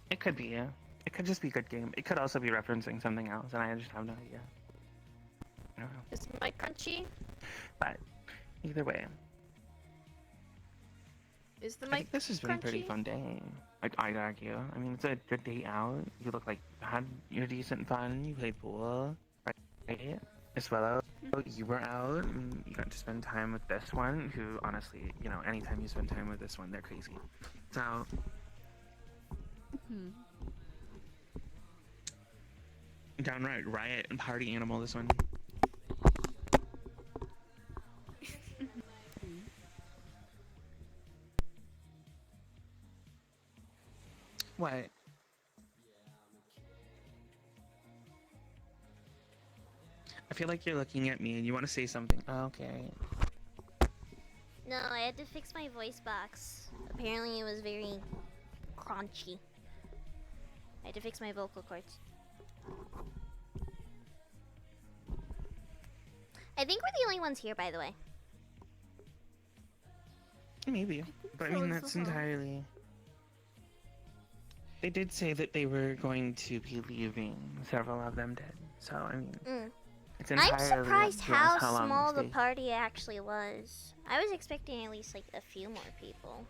It could be, yeah. It could just be a good game. It could also be referencing something else, and I just have no idea. I don't know. Is the mic crunchy? But either way, Is the I mic think this has been a pretty crunchy? fun day. I'd argue. I mean, it's a good day out. You look like you had your decent fun. You played pool, right? As well as you were out, and you got to spend time with this one. Who, honestly, anytime you spend time with this one, they're crazy. So. Downright riot and party animal, this one. What? I feel like you're looking at me and you want to say something. Oh, okay. No, I had to fix my voice box. Apparently it was very crunchy. I had to fix my vocal cords. I think we're the only ones here, by the way. Maybe. But I mean, that's entirely... They did say that they were going to be leaving. Several of them did. So, I mean... It's entirely I'm surprised up to us how long small we the stay. party actually was. I was expecting at least like a few more people.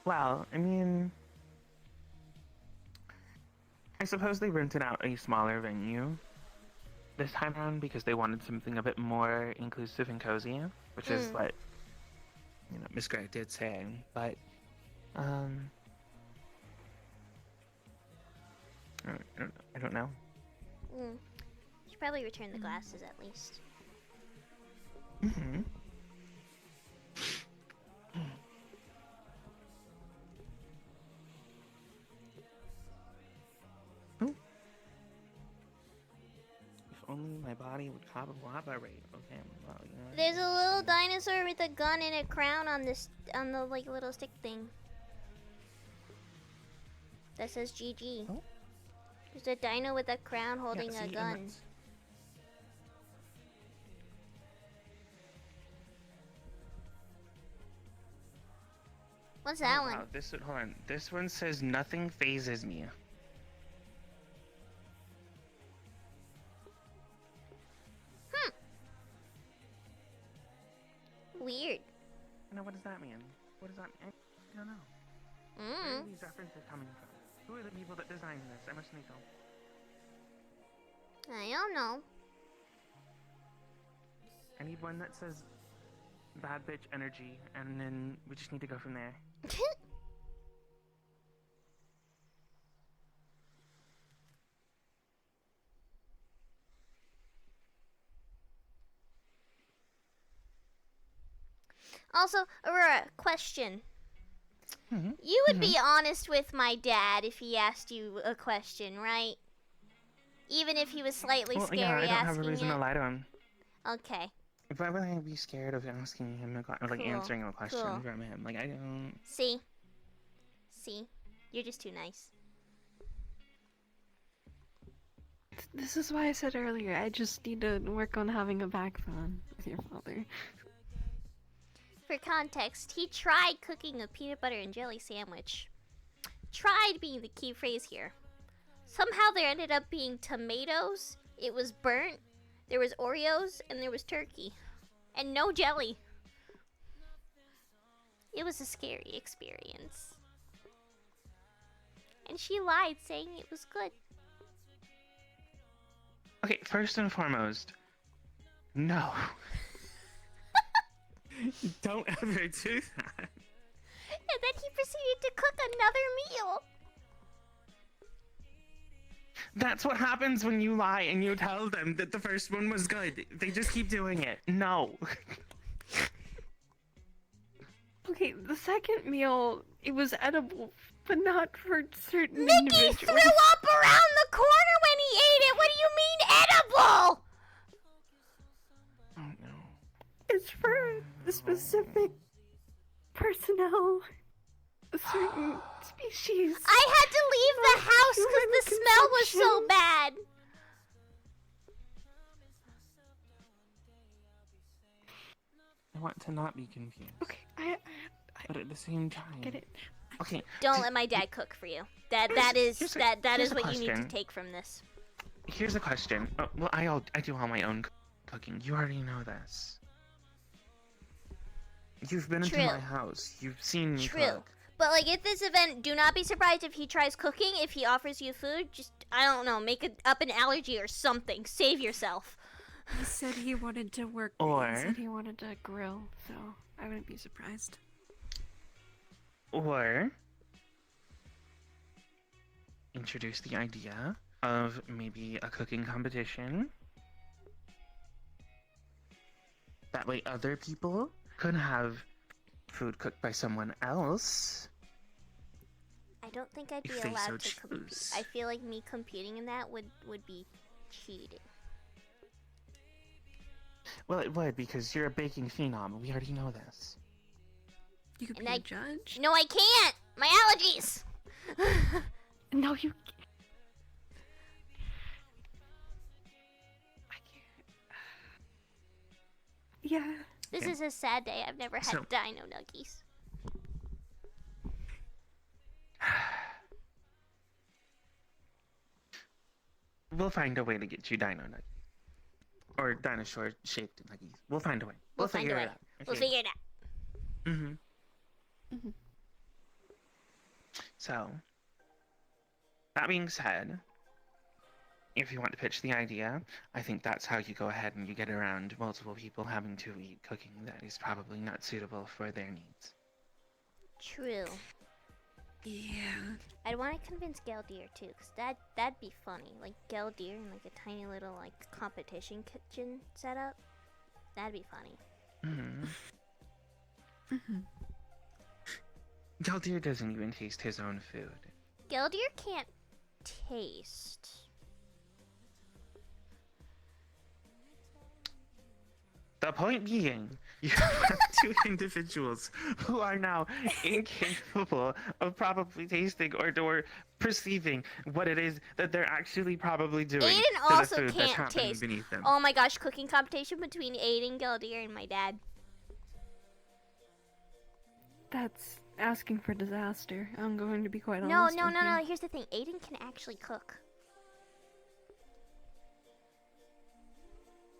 Well, I mean... I suppose they rented out a smaller venue this time around because they wanted something a bit more inclusive and cozy, which is what Miss Gray did say. But I don't know. Should probably return the glasses at least. Mm-hmm. If only my body would cooperate. Okay, well, you know. There's a little dinosaur with a gun and a crown on this on the like little stick thing. That says GG. Oh. There's a dino with a crown holding Yeah, a see, gun. What's that one? Wow, hold on. This one says nothing phases me. Weird. No, what does that mean? What does that mean? I don't know. Where are these references coming from? Who are the people that designed this? I must need to know. I don't know. I need one that says bad bitch energy, and then we just need to go from there. Also, Aurora, question. You would be honest with my dad if he asked you a question, right? Even if he was slightly scary yeah, I don't asking have a reason it? to lie to him. Okay. Why would I be scared of asking him, like Cool, answering a question cool. from him? Like, I don't... See? You're just too nice. This is why I said earlier, I just need to work on having a backbone with your father. For context, he tried cooking a peanut butter and jelly sandwich. Tried being the key phrase here. Somehow there ended up being tomatoes, it was burnt, there was Oreos, and there was turkey. And no jelly. It was a scary experience. And she lied, saying it was good. Okay, first and foremost, no. Don't ever do that. And then he proceeded to cook another meal. That's what happens when you lie and you tell them that the first one was good. They just keep doing it. No. Okay, the second meal, it was edible, but not for certain Mickey individuals. threw up around the corner when he ate it! What do you mean edible? Oh no. It's for the specific personnel, a certain species. I had to leave the house because the smell was so bad. I want to not be confused. Okay, but at the same time, get it. Okay. Don't let my dad cook for you. That is here's what a you need to question. take from this. Here's a question. Well, I do all my own cooking. You already know this. You've been into True. my house. You've seen me True. cook. But like at this event, do not be surprised if he tries cooking. If he offers you food, just I don't know, make up an allergy or something. Save yourself. He said he wanted to work. Or- He said he wanted to grill, so I wouldn't be surprised. Or introduce the idea of maybe a cooking competition. That way other people could have food cooked by someone else. I don't think I'd be If they so allowed to compete. choose. I feel like me competing in that would be cheating. Well, it would, because you're a baking phenom. We already know this. You could And be I- a judge. No, I can't. My allergies. No, you. I can't. Yeah. This Yeah. is a sad day. I've never had So- dino nuggies. We'll find a way to get you dino nuggies. Or dinosaur-shaped nuggies. We'll find a way. We'll find figure a way. it out. We'll Okay. figure it out. So, that being said, if you want to pitch the idea, I think that's how you go ahead and you get around multiple people having to eat cooking that is probably not suitable for their needs. True. Yeah. I'd want to convince Galdier too, cause that'd be funny. Like Galdier in like a tiny little like competition kitchen setup. That'd be funny. Galdier doesn't even taste his own food. Galdier can't taste. The point being, you have two individuals who are now incapable of probably tasting or perceiving what it is that they're actually probably doing Aiden to also the food that's can't happening taste. beneath them. Oh my gosh, cooking competition between Aiden, Galdier, and my dad. That's asking for disaster. I'm going to be quite No, honest. no, with no, you. no. Here's the thing. Aiden can actually cook.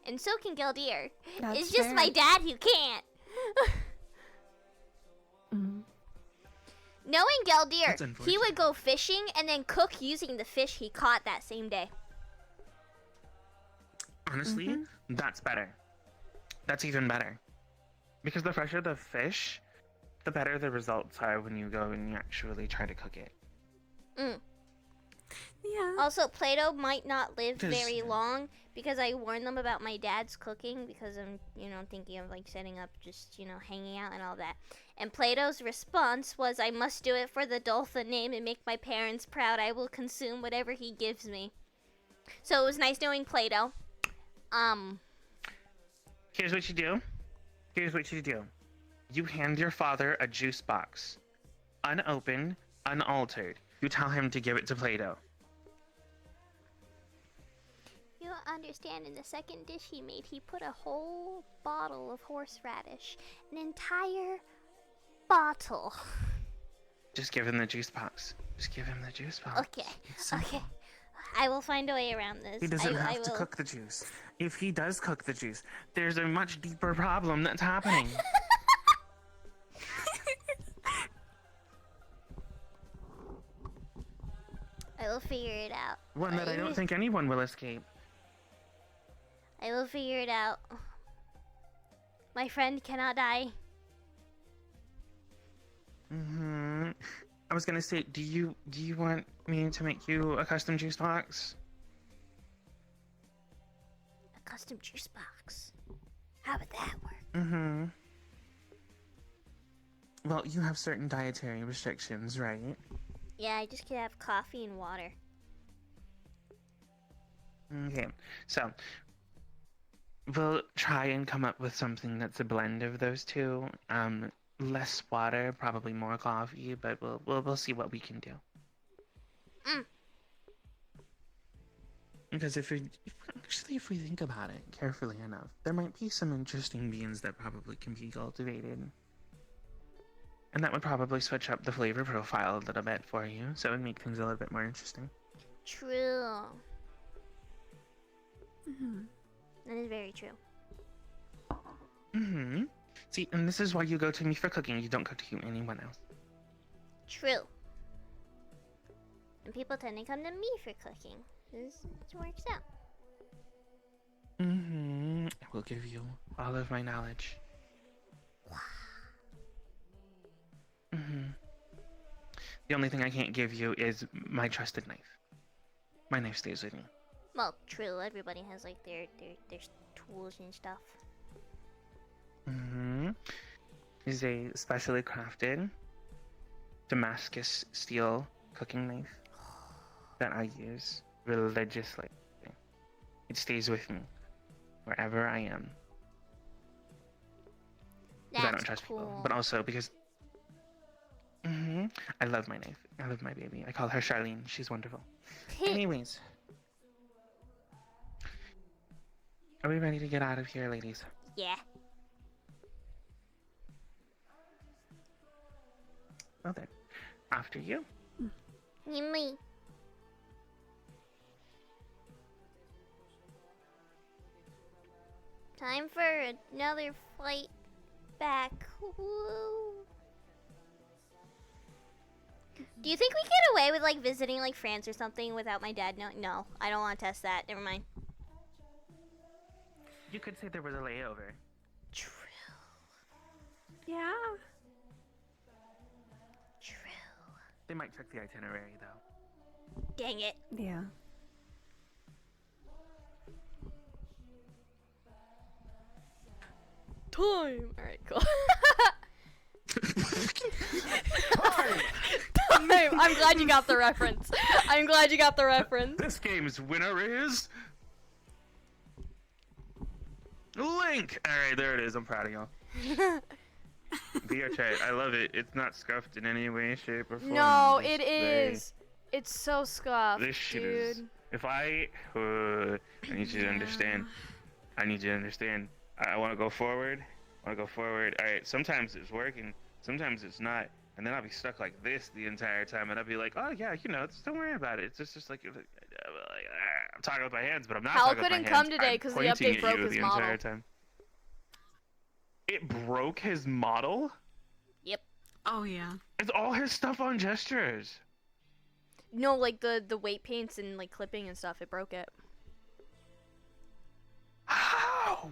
And so can Galdier. That's It's just fair. my dad who can't. Knowing Galdier, That's he unfortunate. would go fishing and then cook using the fish he caught that same day. Honestly, that's better. That's even better. Because the fresher the fish, the better the results are when you go and you actually try to cook it. Yeah. Also, Play-Doh might not live 'Cause- very long because I warned them about my dad's cooking because I'm, thinking of like setting up just, hanging out and all that. And Play-Doh's response was, I must do it for the Dolphin name and make my parents proud. I will consume whatever he gives me. So it was nice knowing Play-Doh. Here's what you do. Here's what you do. You hand your father a juice box. Unopened, unaltered. You tell him to give it to Play-Doh. You don't understand, in the second dish he made, he put a whole bottle of horseradish. An entire bottle. Just give him the juice box. Just give him the juice box. Okay, It's simple. okay. I will find a way around this. He doesn't I have to will. cook the juice. If he does cook the juice, there's a much deeper problem that's happening. I will figure it out. One that I don't think anyone will escape. I will figure it out. My friend cannot die. I was gonna say, do you want me to make you a custom juice box? A custom juice box. How would that work? Well, you have certain dietary restrictions, right? Yeah, I just could have coffee and water. Okay, so we'll try and come up with something that's a blend of those two. Less water, probably more coffee, but we'll see what we can do. Because if we think about it carefully enough, there might be some interesting beans that probably can be cultivated. And that would probably switch up the flavor profile a little bit for you, so it would make things a little bit more interesting. True. That is very true. See, and this is why you go to me for cooking. You don't go to anyone else. True. And people tend to come to me for cooking. This works out. I will give you all of my knowledge. The only thing I can't give you is my trusted knife. My knife stays with me. Well, true. Everybody has like their tools and stuff. Is a specially crafted Damascus steel cooking knife that I use religiously. It stays with me wherever I am. Because I don't trust people, but also because I love my knife. I love my baby. I call her Charlene. She's wonderful. Anyways, are we ready to get out of here, ladies? Yeah. Well then, after you. Me. Time for another flight back. Woo. Do you think we get away with like visiting like France or something without my dad knowing? No, I don't want to test that. Never mind. You could say there was a layover. Yeah. They might check the itinerary though. Dang it. Yeah. Time. All right, cool. Time. I'm glad you got the reference. I'm glad you got the reference. This game's winner is Link. All right, there it is. I'm proud of y'all. VR chat, I love it. It's not scuffed in any way, shape, or form. No, It's it is. It's so scuffed, This shit dude. is. If I need you to understand. I need you to understand. I want to go forward. I want to go forward. All right. Sometimes it's working. Sometimes it's not. And then I'll be stuck like this the entire time, and I'll be like, "Oh yeah, you know, don't worry about it. It's just like I'm talking with my hands, but I'm not." Hal talking with my couldn't come hands. today I'm because the pointing update at broke you his the model. entire time. It broke his model? Yep. Oh yeah. It's all his stuff on gestures. No, like the weight paints and like clipping and stuff, it broke it. How?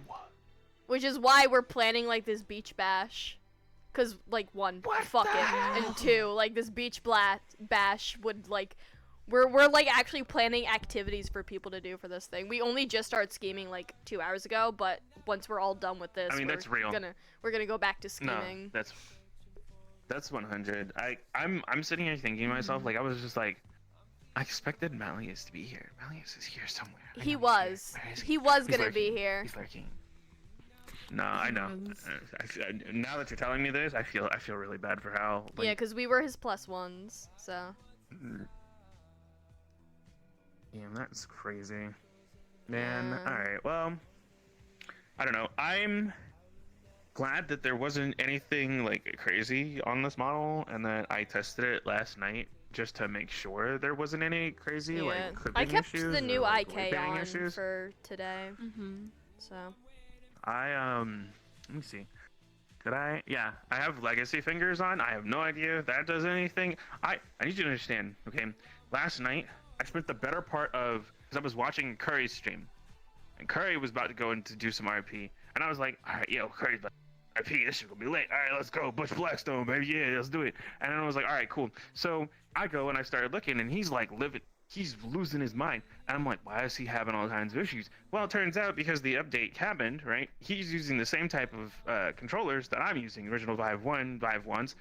Which is why we're planning like this beach bash. Cause like one, fuck it, and two, like this beach bash would like, we're like actually planning activities for people to do for this thing. We only just started scheming like 2 hours ago, but once we're all done with this, I mean, that's real. we're gonna go back to scheming. No, that's 100. I'm sitting here thinking to myself, like, I was just like, I expected Malleus to be here. Malleus is here somewhere. He was. He was gonna be here. He's lurking. No, I know. Now that you're telling me this, I feel really bad for Hal. Like, Yeah, cause we were his +1s, so. Damn, that's crazy. Man, alright, well, I don't know. I'm glad that there wasn't anything, like, crazy on this model, and that I tested it last night just to make sure there wasn't any crazy, like, clipping I kept issues the new or, like, IK weight bearing on issues. for today. So. Let me see. Yeah, I have legacy fingers on. I have no idea if that does anything. I need you to understand, okay? Last night, I spent the better part of, because I was watching Curry's stream, and Curry was about to go in to do some RP, and I was like, all right, yo, Curry's about to RP, this shit gonna be lit. All right, let's go, Butch Blackstone, baby, yeah, let's do it. And then I was like, all right, cool. So I go and I started looking, and he's like he's losing his mind. And I'm like, why is he having all kinds of issues? Well, it turns out because the update happened, right? He's using the same type of controllers that I'm using, original Vive 1s,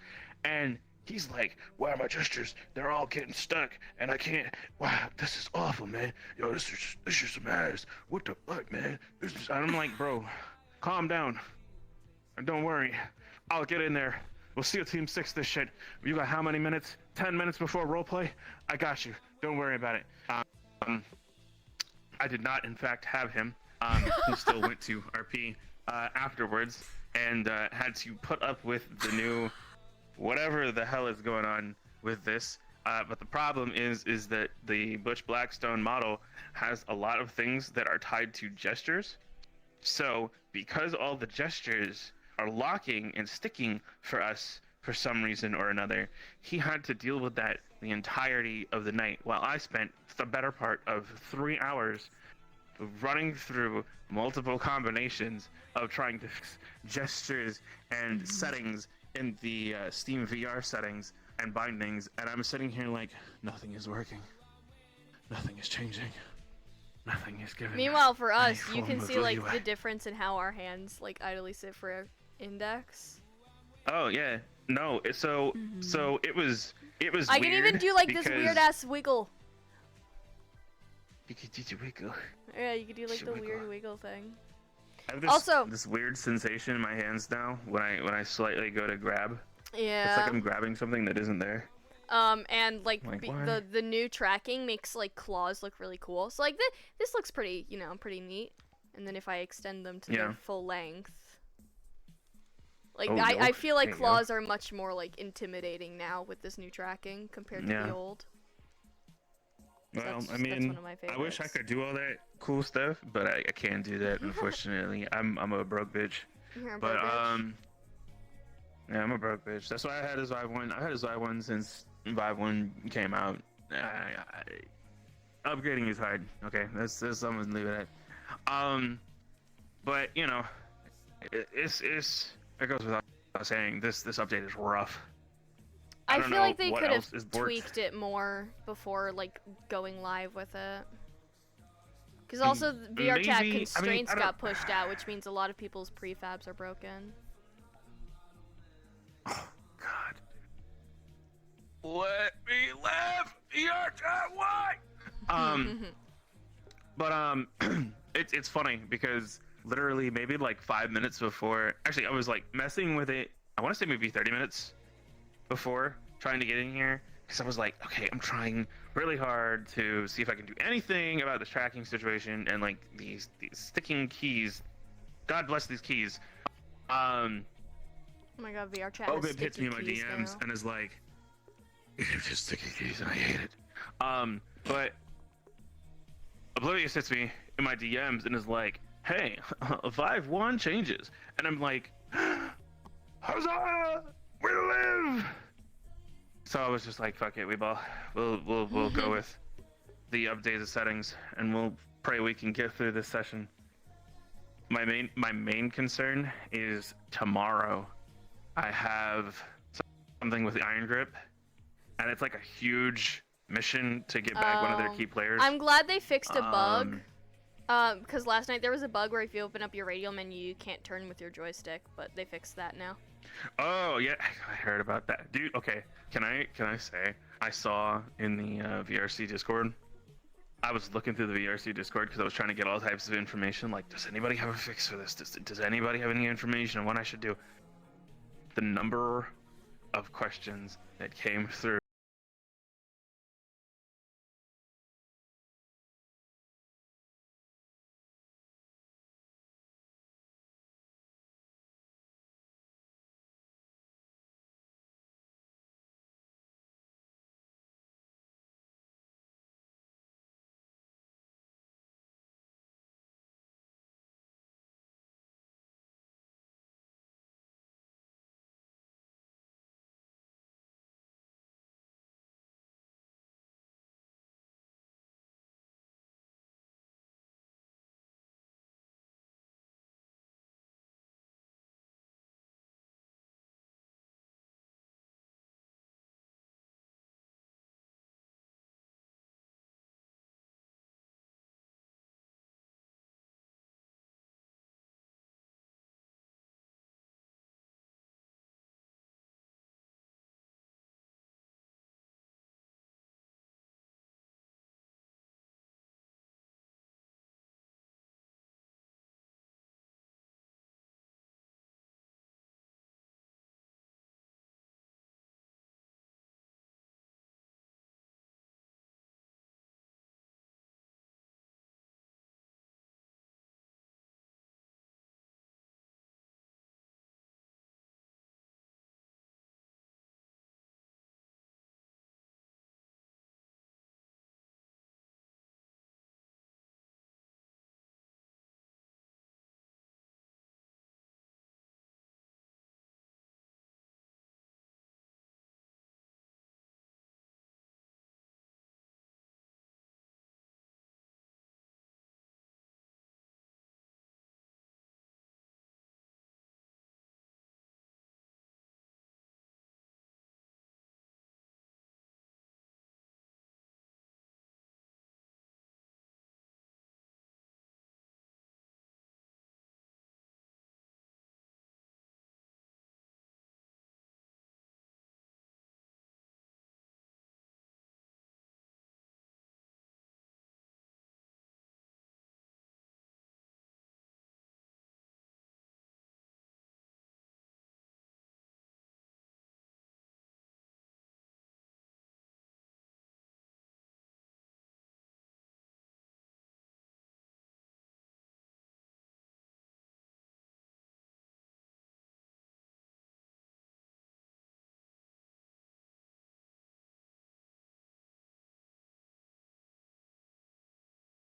and he's like, why are my gestures? They're all getting stuck, and I can't. Wow, this is awful, man. Yo, this is some ass. What the fuck, man? And I'm like, bro, calm down. And don't worry, I'll get in there. We'll see Team 6 this shit. You got how many minutes? 10 minutes before roleplay? I got you. Don't worry about it. I did not, in fact, have him. He still went to RP afterwards and had to put up with the new whatever the hell is going on with this. But the problem is that the Butch Blackstone model has a lot of things that are tied to gestures. So because all the gestures are locking and sticking for us for some reason or another, he had to deal with that the entirety of the night, while I spent the better part of 3 hours running through multiple combinations of trying to fix gestures and settings in the Steam VR settings and bindings, and I'm sitting here like, nothing is working. Nothing is changing. Nothing is giving. Meanwhile, for us, you form can of see like leeway. the difference in how our hands like idly sit for index. Oh yeah, no. So it was I can even weird do like this because- weird ass wiggle. You could do the wiggle. Yeah, you could do like Should the wiggle. weird wiggle thing. I have this, Also- this weird sensation in my hands now when I slightly go to grab. Yeah. It's like I'm grabbing something that isn't there. And like, Like, be- why? the new tracking makes like claws look really cool. So like this looks pretty, pretty neat. And then if I extend them to Yeah. their full length, like Oh, I nope. feel like There you go. claws are much more like intimidating now with this new tracking compared to Yeah. the old. So Well, that's I mean, one of my I wish I favorites. could do all that cool stuff, but I can't do that, unfortunately. I'm a broke bitch. You're a But broke bitch. yeah, I'm a broke bitch. That's why I had his Vive 1. I had his Vive 1 since Vive 1 came out, upgrading is hard. Okay, that's someone's leave it at. But you know, it goes without saying this update is rough. I don't feel know like they what could have else is worked. tweaked it more before like going live with it. Because also the VR chat Maybe- I mean, constraints I don't- got pushed out, which means a lot of people's prefabs are broken. Let me laugh. VR chat, why? But it's funny because literally maybe like 5 minutes before, actually I was like messing with it. I want to say maybe 30 minutes before trying to get in here because I was like, okay, I'm trying really hard to see if I can do anything about this tracking situation and like these sticking keys. God bless these keys. Oh my god, VR chat has Obib hits me in my sticky keys DMs now. and is like, "You're just sticky keys and I hate it." But Oblivious hits me in my DMs and is like, "Hey, Vive 1 changes," and I'm like, "Huzzah! We live!" So I was just like, "Fuck it, we'll go with the updated settings, and we'll pray we can get through this session." My main concern is tomorrow. I have something with the Iron Grip, and it's like a huge mission to get back one of their key players. I'm glad they fixed a bug. Because last night there was a bug where if you open up your radial menu, you can't turn with your joystick, but they fixed that now. Oh yeah, I heard about that, dude. Okay, can I say I saw in the VRC Discord. I was looking through the VRC Discord because I was trying to get all types of information. Like, does anybody have a fix for this? Does anybody have any information on what I should do? The number of questions that came through